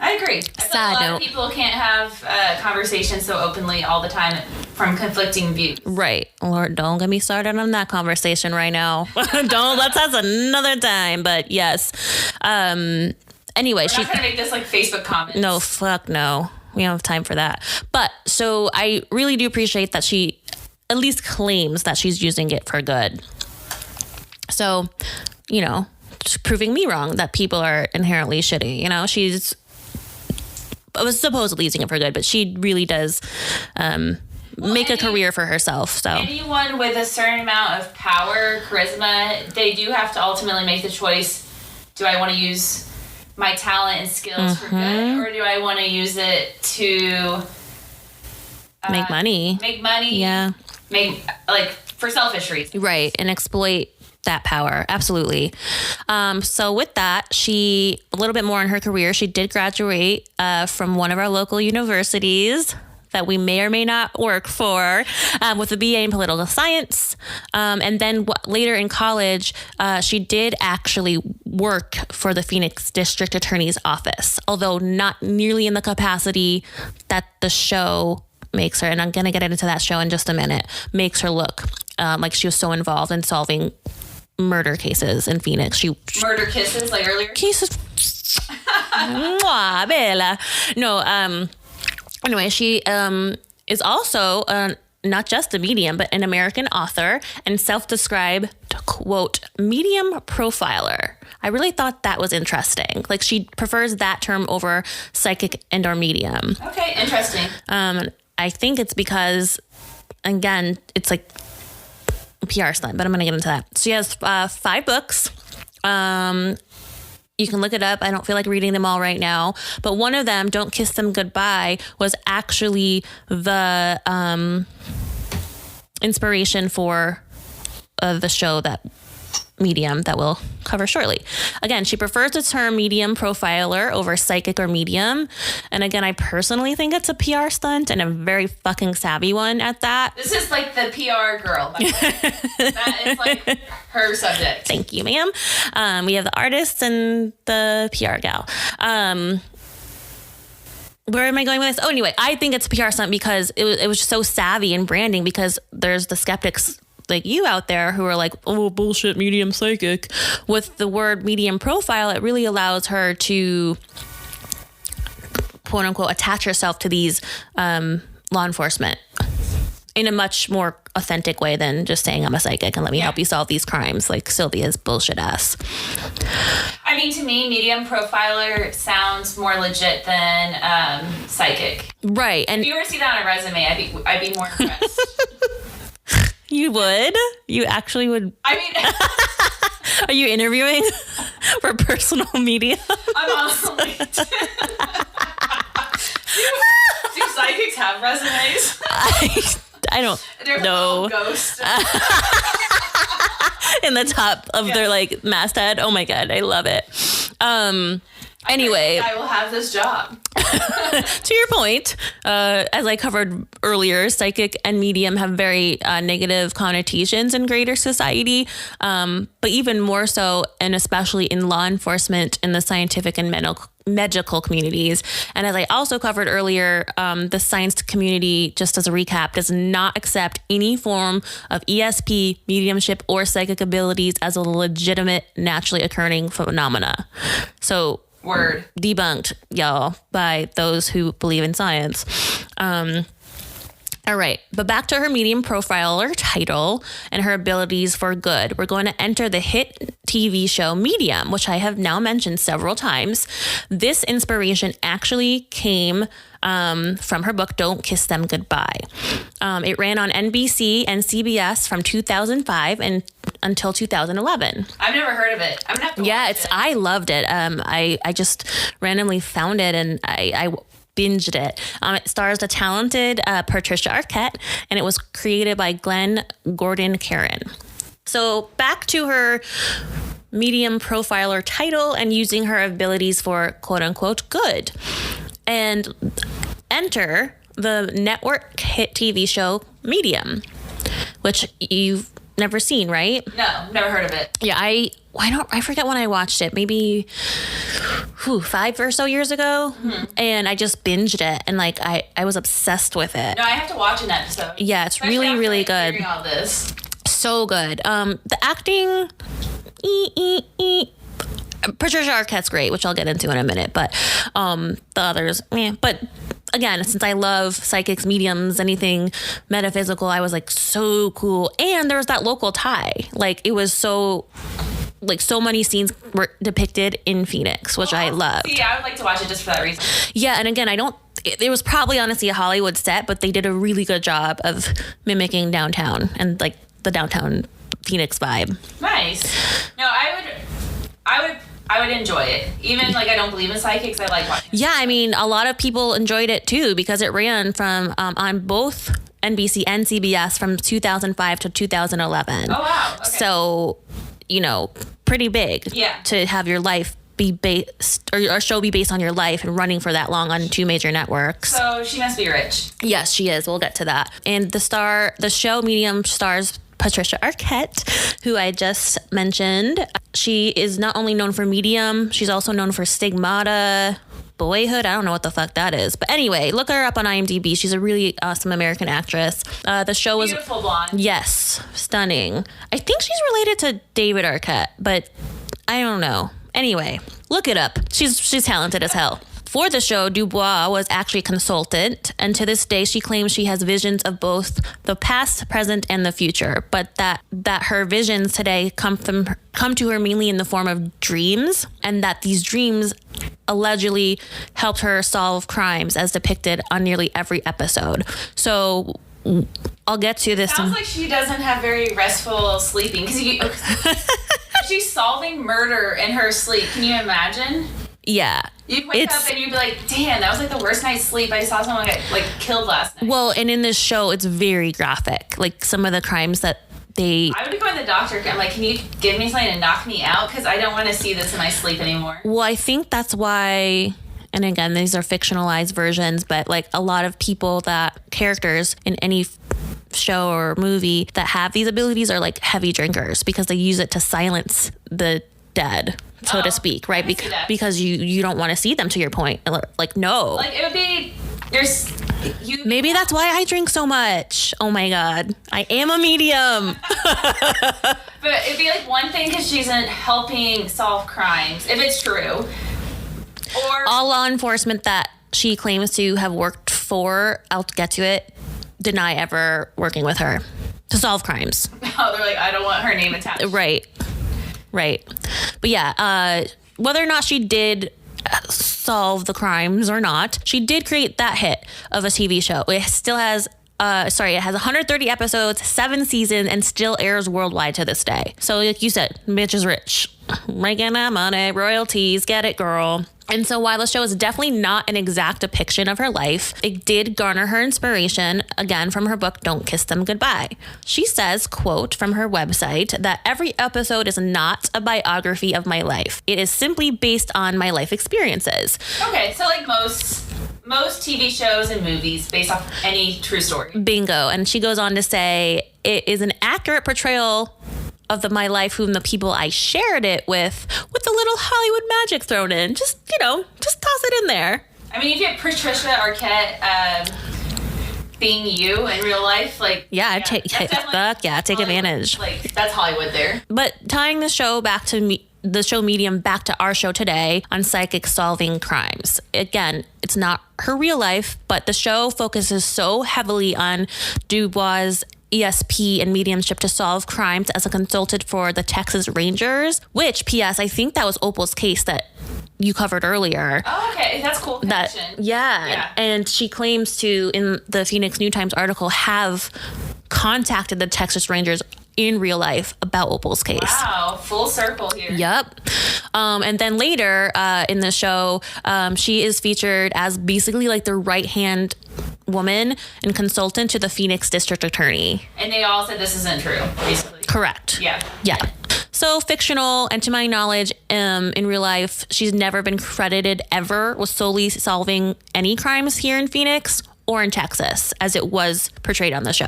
S3: I agree. I feel
S1: Side
S3: a lot
S1: note.
S3: of people can't have conversations so openly all the time from conflicting views.
S1: right. Lord, don't get me started on that conversation right now. Let's have another time. But yes. Anyway,
S3: We're not trying to make this like Facebook comments.
S1: no, fuck no. We don't have time for that. But so I really do appreciate that she at least claims that she's using it for good. So, you know, just proving me wrong that people are inherently shitty. You know, she's was supposedly using it for good, but she really does make a career for herself. So
S3: Anyone with a certain amount of power, charisma, they do have to ultimately make the choice. Do I want to use my talent and skills for good, or do I want to use it to
S1: make money.
S3: Make money?
S1: Yeah.
S3: Make, like, for selfish reasons.
S1: Right. And exploit that power. Absolutely. So with that, a little bit more in her career, she did graduate from one of our local universities that we may or may not work for, with a BA in political science. And then later in college, she did actually work for the Phoenix District Attorney's Office, although not nearly in the capacity that the show makes her, and I'm going to get into that show in just a minute, makes her look like she was so involved in solving murder cases in Phoenix.
S3: Murder kisses, like earlier?
S1: Cases. Mwah, bella. No, anyway, she is also not just a medium, but an American author and self-described, quote, medium profiler. I really thought that was interesting. Like, she prefers that term over psychic and or medium.
S3: Okay, interesting.
S1: I think it's because, again, it's like a PR stunt, but I'm going to get into that. She has 5 books. You can look it up. I don't feel like reading them all right now. But one of them, Don't Kiss Them Goodbye, was actually the inspiration for the show that medium that we'll cover shortly. Again, she prefers the term medium profiler over psychic or medium. And again, I personally think it's a PR stunt and a very fucking savvy one at that.
S3: This is like the PR girl. By the way. That is like her subject.
S1: Thank you, ma'am. We have the artist and the PR gal. Where am I going with this? Oh, anyway, I think it's a PR stunt because it was so savvy in branding, because there's the skeptics like you out there who are like, oh, bullshit, medium psychic. With the word medium profile, it really allows her to, quote unquote, attach herself to these law enforcement in a much more authentic way than just saying I'm a psychic and let me help you solve these crimes, like Sylvia's bullshit ass.
S3: I mean, to me, medium profiler sounds more legit than psychic.
S1: Right. And
S3: if you were to see that on a resume, I'd be more impressed.
S1: You would? You actually would?
S3: I mean...
S1: Are you interviewing for personal media?
S3: I'm on LinkedIn. Do psychics have resumes?
S1: I don't
S3: They're
S1: know.
S3: A ghost.
S1: In the top of their like masthead. Oh my God, I love it. Anyway,
S3: I will have this job.
S1: To your point, as I covered earlier, psychic and medium have very negative connotations in greater society, but even more so, and especially in law enforcement, in the scientific and medical communities. And as I also covered earlier, the science community, just as a recap, does not accept any form of ESP, mediumship, or psychic abilities as a legitimate, naturally occurring phenomena. So,
S3: word
S1: debunked, y'all, by those who believe in science. All right, but back to her medium profiler title and her abilities for good. We're going to enter the hit TV show Medium, which I have now mentioned several times. This inspiration actually came from her book, Don't Kiss Them Goodbye. It ran on NBC and CBS from 2005 and until 2011.
S3: I've never heard of it. I'm gonna have to watch it.
S1: I loved it. I just randomly found it and I binged it. It stars the talented Patricia Arquette, and it was created by Glenn Gordon Caron. So back to her medium profiler title and using her abilities for quote unquote good. And enter the network hit TV show Medium, which you've never seen, right?
S3: No, never heard of it.
S1: Yeah, I forget when I watched it, maybe 5 or so years ago. Mm-hmm. And I just binged it and like I was obsessed with it.
S3: No, I have to watch an episode.
S1: Yeah, it's really, really good.
S3: Hearing all this.
S1: So good. The acting, Patricia Arquette's great, which I'll get into in a minute, but the others, but again, since I love psychics, mediums, anything metaphysical, I was like, so cool. And there was that local tie. Like, it was so many scenes were depicted in Phoenix, which I loved.
S3: Yeah, I would like to watch it just for that reason.
S1: Yeah, and again, it was probably honestly a Hollywood set, but they did a really good job of mimicking downtown and like the downtown Phoenix vibe.
S3: Nice. No, I would enjoy it. Even like I don't believe in psychics, I like watching it.
S1: Yeah, I mean, a lot of people enjoyed it too because it ran from on both NBC and CBS from 2005 to 2011.
S3: Oh wow. Okay.
S1: So, pretty big.
S3: Yeah. To
S1: have your life be based or your show be based on your life and running for that long on 2 major networks.
S3: So she must be rich.
S1: Yes, she is. We'll get to that. And the show Medium stars Patricia Arquette, who I just mentioned. She is not only known for Medium, she's also known for Stigmata, Boyhood. I don't know what the fuck that is. But anyway, look her up on IMDb. She's a really awesome American actress. The show was...
S3: Beautiful blonde.
S1: Yes. Stunning. I think she's related to David Arquette, but I don't know. Anyway, look it up. She's talented as hell. For the show, Dubois was actually a consultant, and to this day, she claims she has visions of both the past, present, and the future, but that her visions today come to her mainly in the form of dreams, and that these dreams allegedly helped her solve crimes as depicted on nearly every episode. So I'll get to this.
S3: Sounds like she doesn't have very restful sleeping because she's solving murder in her sleep. Can you imagine?
S1: Yeah.
S3: You'd wake up and you'd be like, damn, that was like the worst night's sleep. I saw someone get like killed last night.
S1: Well, and in this show, it's very graphic. Like some of the crimes that I
S3: would be going to the doctor. I'm like, can you give me something to knock me out? Because I don't want to see this in my sleep anymore.
S1: Well, I think that's why, and again, these are fictionalized versions, but like a lot of characters in any show or movie that have these abilities are like heavy drinkers because they use it to silence the dead, so to speak, right? Because you don't want to see them, to your point. Like, no.
S3: Like, it would be...
S1: Maybe that's why I drink so much. Oh my God. I am a medium.
S3: But it'd be like one thing because she's helping solve crimes, if it's true. Or
S1: all law enforcement that she claims to have worked for, I'll get to it, deny ever working with her to solve crimes.
S3: Oh, they're like, I don't want her name attached.
S1: Right. But yeah, whether or not she did solve the crimes or not, she did create that hit of a TV show. It still has it has 130 episodes, 7 seasons, and still airs worldwide to this day. So like you said, bitch is rich. Making that money, royalties, get it, girl. And so while the show is definitely not an exact depiction of her life, it did garner her inspiration, again, from her book, Don't Kiss Them Goodbye. She says, quote, from her website, that every episode is not a biography of my life. It is simply based on my life experiences.
S3: Okay, so like most TV shows and movies based off any true story.
S1: Bingo. And she goes on to say, it is an accurate portrayal of my life, whom the people I shared it with a little Hollywood magic thrown in. Just toss it in there.
S3: I mean, you get Patricia Arquette being you in real life, like...
S1: Yeah, take advantage.
S3: Like, that's Hollywood there.
S1: But tying the show back to the show medium back to our show today on psychic solving crimes. Again, it's not her real life, but the show focuses so heavily on Dubois' ESP and mediumship to solve crimes as a consultant for the Texas Rangers, which, P.S., I think that was Opal's case that you covered earlier.
S3: Oh, okay. That's cool connection.
S1: Yeah. And she claims to, in the Phoenix New Times article, have contacted the Texas Rangers in real life about Opal's case.
S3: Wow, full circle here.
S1: Yep. And then later in the show, she is featured as basically like the right-hand woman and consultant to the Phoenix district attorney.
S3: And they all said this isn't true, basically.
S1: Correct.
S3: Yeah.
S1: So fictional, and to my knowledge, in real life, she's never been credited ever with solely solving any crimes here in Phoenix or in Texas, as it was portrayed on the show.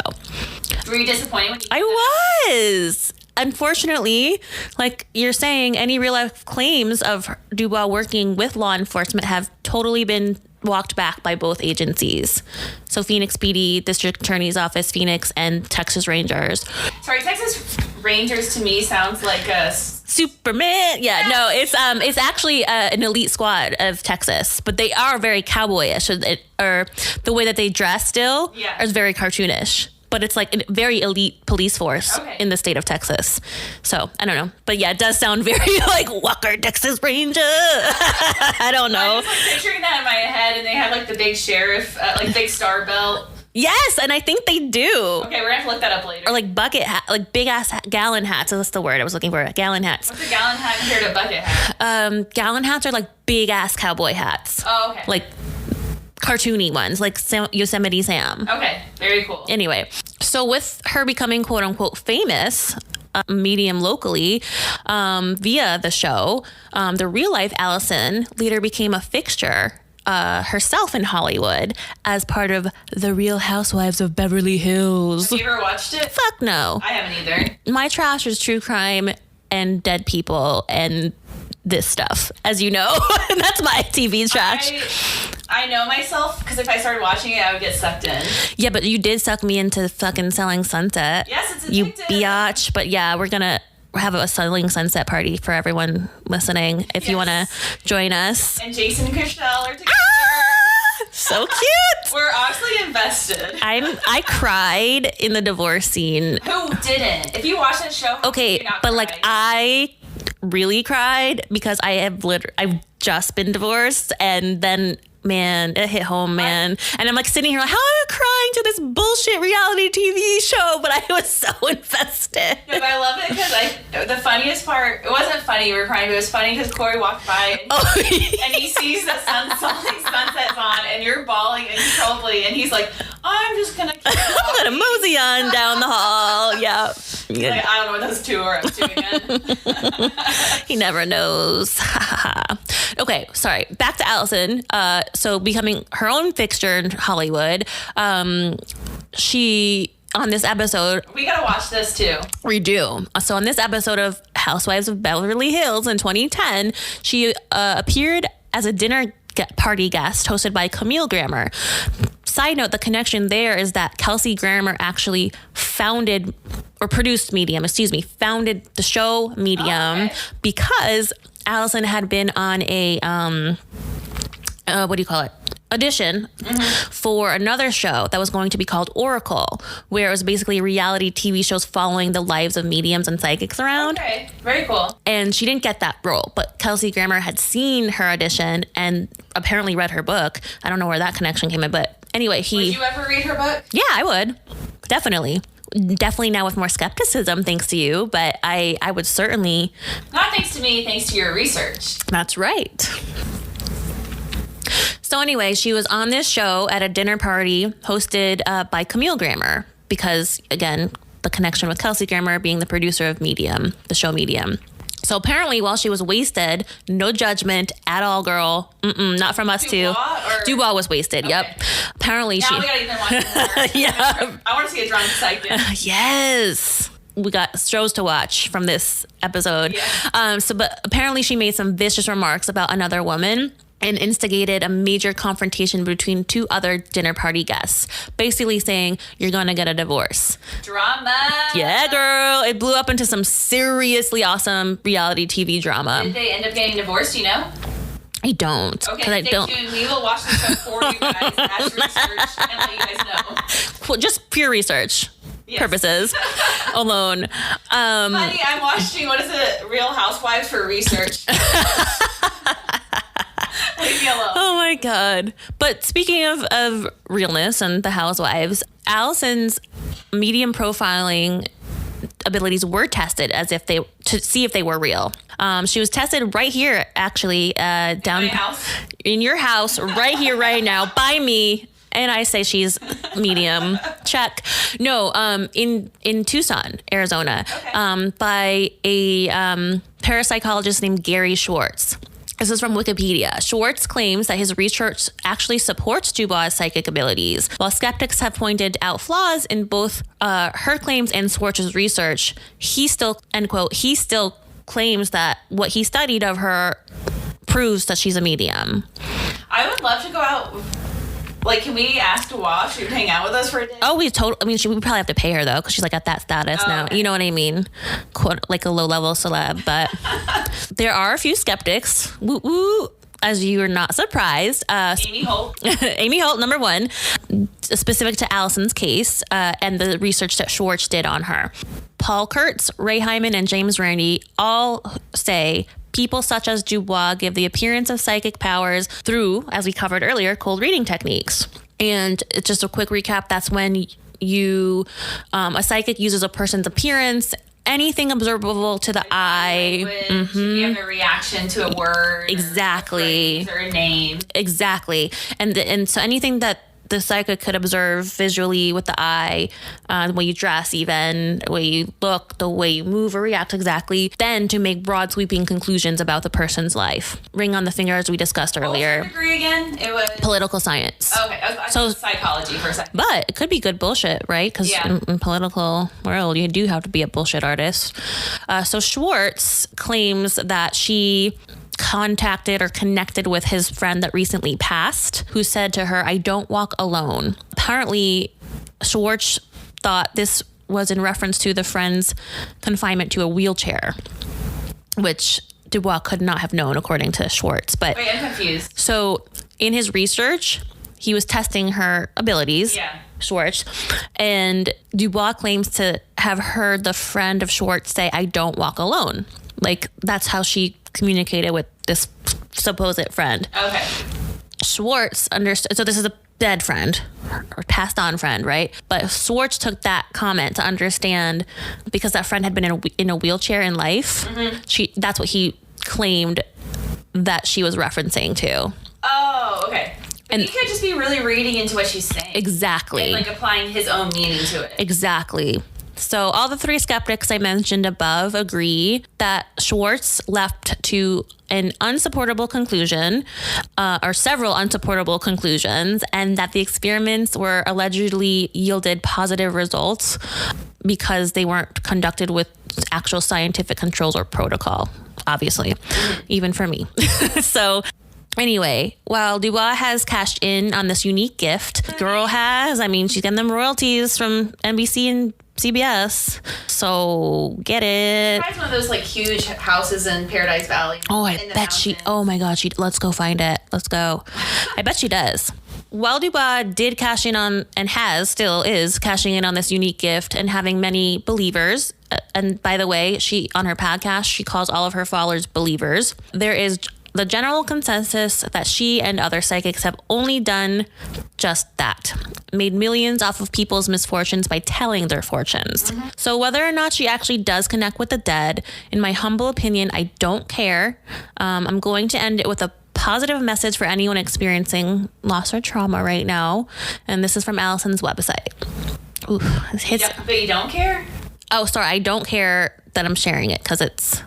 S3: Were you disappointed when you
S1: I was. Unfortunately, like you're saying, any real life claims of Dubois working with law enforcement have totally been walked back by both agencies. So Phoenix PD, District Attorney's Office, Phoenix, and Texas Rangers.
S3: Sorry, Texas Rangers to me sounds like a...
S1: Superman. Yeah, no, it's actually an elite squad of Texas, but they are very cowboyish, or the way that they dress still is very cartoonish. But it's like a very elite police force in the state of Texas. So, I don't know. But yeah, it does sound very like Walker, Texas Ranger. I don't know.
S3: I'm just like picturing that in my head, and they have like the big sheriff, like big star belt.
S1: Yes, and I think they do.
S3: Okay, we're gonna have to look that up later.
S1: Or like bucket hat, like big ass gallon hats. That's the word I was looking for. Gallon hats.
S3: What's a gallon hat compared to a bucket hat?
S1: Gallon hats are like big ass cowboy hats.
S3: Oh, okay.
S1: Like cartoony ones, like Yosemite Sam.
S3: Okay, very cool.
S1: Anyway, so with her becoming quote unquote famous, medium locally, via the show, the real life Allison later became a fixture herself in Hollywood as part of The Real Housewives of Beverly Hills.
S3: Have you ever watched it?
S1: Fuck no.
S3: I haven't either.
S1: My trash is true crime and dead people and this stuff, as you know. That's my TV trash.
S3: I know myself, because if I started watching it, I would get sucked in.
S1: Yeah, but you did suck me into fucking Selling Sunset.
S3: Yes, it's addictive.
S1: You biatch. But yeah, we're gonna have a Selling Sunset party for everyone listening if you want to join us.
S3: And Jason and Krista are together.
S1: So cute.
S3: We're honestly invested.
S1: I cried in the divorce scene.
S3: Who didn't? If you watch that show,
S1: Okay, but like I really cried because I've just been divorced, and then man, it hit home, man. And I'm like sitting here like, how am I crying to this bullshit reality TV show? But I was so invested.
S3: Yeah, but I love it because the funniest part, it wasn't funny we were crying, but it was funny because Corey walked by and he sees the sunsets on and you're bawling uncontrollably and he's like, I'm just gonna keep walking.
S1: I'm gonna mosey on down the hall. Yeah.
S3: Like, I don't know what those two are up to again.
S1: He never knows. Okay, sorry. Back to Allison. So becoming her own fixture in Hollywood. She, on this episode...
S3: We gotta watch this too.
S1: We do. So on this episode of Housewives of Beverly Hills in 2010, she appeared as a dinner party guest hosted by Camille Grammer. Side note, the connection there is that Kelsey Grammer actually founded the show Medium because Allison had been on a, audition for another show that was going to be called Oracle, where it was basically reality TV shows following the lives of mediums and psychics around.
S3: Okay, very cool.
S1: And she didn't get that role, but Kelsey Grammer had seen her audition and apparently read her book. I don't know where that connection came in, but anyway,
S3: Would you ever read her book?
S1: Yeah, I would. Definitely now with more skepticism, thanks to you, but I would certainly...
S3: Not thanks to me, thanks to your research.
S1: That's right. So anyway, she was on this show at a dinner party hosted by Camille Grammer because, again, the connection with Kelsey Grammer being the producer of Medium, the show Medium. So apparently while she was wasted, no judgment at all, girl. Not from us too. Dubois was wasted. Okay. Yep. Apparently
S3: now we gotta even watch more.
S1: Yeah.
S3: I want to see a drunk psychic.
S1: Yes. We got shows to watch from this episode.
S3: Yeah.
S1: But apparently she made some vicious remarks about another woman and instigated a major confrontation between two other dinner party guests, basically saying, you're gonna get a divorce.
S3: Drama.
S1: Yeah, girl. It blew up into some seriously awesome reality TV drama.
S3: Did they end up getting divorced, you know?
S1: I don't.
S3: Okay, stay tuned. We will watch the show for you guys as research and let you guys know.
S1: Well, just pure research. Yes. Purposes alone.
S3: Honey, I'm watching, what is it, Real Housewives for research. Leave me alone.
S1: Oh my God. But speaking of realness and the Housewives, Allison's medium profiling abilities were tested to see if they were real. She was tested right here, actually, down in your house, right here, right now, by me. And I say she's medium. Check. No, in Tucson, Arizona, by a parapsychologist named Gary Schwartz. This is from Wikipedia. Schwartz claims that his research actually supports Dubois' psychic abilities. While skeptics have pointed out flaws in both her claims and Schwartz's research, he still, end quote, he still claims that what he studied of her proves that she's a medium.
S3: I would love to go out. Like, can we ask to watch? She would hang out with us for a day?
S1: Oh, we probably have to pay her, though, because she's, like, at that status now. Okay. You know what I mean? Quote, like a low-level celeb. But there are a few skeptics. Woo-woo. As you are not surprised.
S3: Amy Holt.
S1: Amy Holt, number one, specific to Allison's case and the research that Schwartz did on her. Paul Kurtz, Ray Hyman, and James Randi all say people such as Dubois give the appearance of psychic powers through, as we covered earlier, cold reading techniques. And it's just a quick recap. That's when a psychic uses a person's appearance, anything observable to the eye.
S3: Language, you have a reaction to a word.
S1: Exactly.
S3: Or a name.
S1: Exactly. And so anything that the psychic could observe visually with the eye, the way you dress even, the way you look, the way you move or react exactly, then to make broad sweeping conclusions about the person's life. Ring on the finger, as we discussed earlier.
S3: What was your degree again? It was
S1: political science.
S3: Okay, I was psychology for a second.
S1: But it could be good bullshit, right? Because in political world, you do have to be a bullshit artist. So Schwartz claims that she contacted or connected with his friend that recently passed, who said to her, I don't walk alone. Apparently, Schwartz thought this was in reference to the friend's confinement to a wheelchair, which Dubois could not have known, according to Schwartz. But
S3: Wait, I'm confused.
S1: so in his research, he was testing her abilities, Schwartz, and Dubois claims to have heard the friend of Schwartz say, "I don't walk alone." Like, that's how she communicated with this supposed friend.
S3: Okay.
S1: Schwartz understood. So this is a dead friend or passed on friend, right? But Schwartz took that comment to understand, because that friend had been in a wheelchair in life. That's what he claimed that she was referencing to.
S3: Oh, okay. But
S1: And-
S3: he could just be really reading into what she's saying.
S1: Exactly.
S3: And like applying his own meaning to it.
S1: Exactly. So all the three skeptics I mentioned above agree that Schwartz left to an unsupportable conclusion, or several unsupportable conclusions, and that the experiments were allegedly yielded positive results because they weren't conducted with actual scientific controls or protocol, obviously, even for me. So anyway, while Dubois has cashed in on this unique gift, girl has, I mean, she's getting them royalties from NBC and CBS. So get it.
S3: It's one of those like huge houses in Paradise Valley.
S1: Oh, I
S3: in the
S1: bet she,
S3: mountains.
S1: oh my God, let's go find it. Let's go. I bet she does. While Dubois did cash in on, and still is cashing in on this unique gift and having many believers, and by the way, on her podcast, she calls all of her followers believers. There is the general consensus that she and other psychics have only done just that, made millions off of people's misfortunes by telling their fortunes. So whether or not she actually does connect with the dead, in my humble opinion, I don't care. I'm going to end it with a positive message for anyone experiencing loss or trauma right now. And this is from Allison's website. Ooh, it hits.
S3: But you don't care?
S1: Oh, sorry. I don't care that I'm sharing it because it's...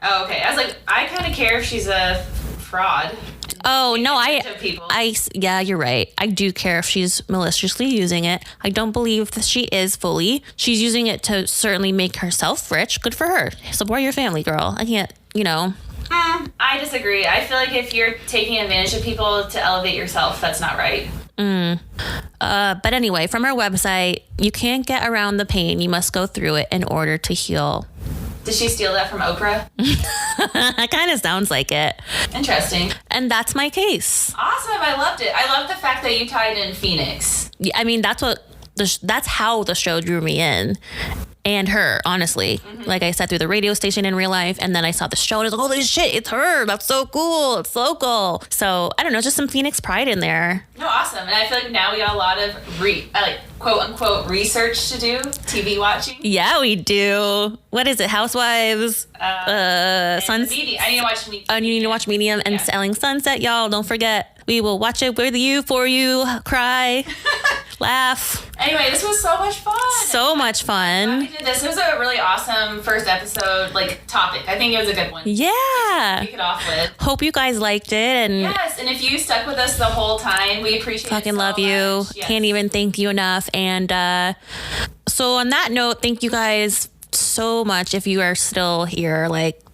S3: Oh, okay. I was like, I kind of care if she's a fraud.
S1: Oh, no,
S3: Of people.
S1: yeah, you're right. I do care if she's maliciously using it. I don't believe that she is fully. She's using it to certainly make herself rich. Good for her. Support your family, girl. I can't,
S3: I disagree. I feel like if you're taking advantage of people to elevate yourself, that's not right.
S1: But anyway, from her website, you can't get around the pain. You must go through it in order to heal.
S3: Did she steal that from Oprah?
S1: It kind of sounds like it.
S3: Interesting.
S1: And that's my case.
S3: Awesome. I loved it. I love the fact that you tied in Phoenix.
S1: Yeah, I mean, that's how the show drew me in. And her, honestly. Like I said, through the radio station in real life, and then I saw the show and I was like, holy shit, it's her. That's so cool. It's local. So, I don't know, just some Phoenix pride in there.
S3: No, awesome. And I feel like now we got a lot of quote unquote research to do, TV watching.
S1: Yeah, we do. What is it? Housewives,
S3: Media. I need to watch Medium.
S1: Oh, you need to watch Medium and Selling Sunset, y'all. Don't forget. We will watch it with you, for you, cry, laugh.
S3: Anyway, this was so much fun.
S1: So much fun.
S3: We did this. It was a really awesome first episode, topic. I think it was a good one.
S1: Yeah.
S3: To kick it off with.
S1: Hope you guys liked it. And
S3: Yes, and if you stuck with us the whole time, we appreciate it
S1: fucking
S3: so
S1: love you.
S3: much. Yes.
S1: Can't even thank you enough. And so on that note, thank you guys so much. If you are still here,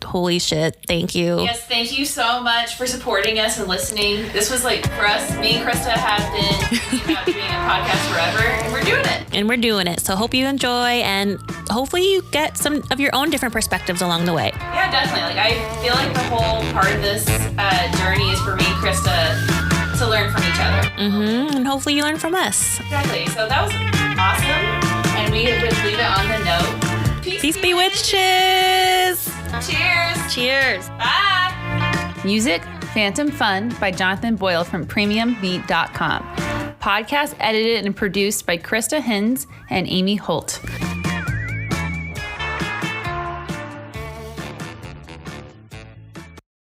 S1: holy shit, thank you.
S3: Yes, thank you so much for supporting us and listening. This was for us, me and Krista have been thinking about doing a podcast forever, and we're doing it.
S1: So hope you enjoy, and hopefully you get some of your own different perspectives along the way.
S3: Yeah, definitely. I feel like the whole part of this journey is for me and Krista to learn from each other.
S1: And hopefully you learn from us.
S3: Exactly. So that was awesome, and we would leave it on the note.
S1: Peace be witches.
S3: Cheers.
S1: Cheers.
S3: Bye.
S2: Music, Phantom Fun by Jonathan Boyle from premiumbeat.com. Podcast edited and produced by Krista Hins and Amy Holt.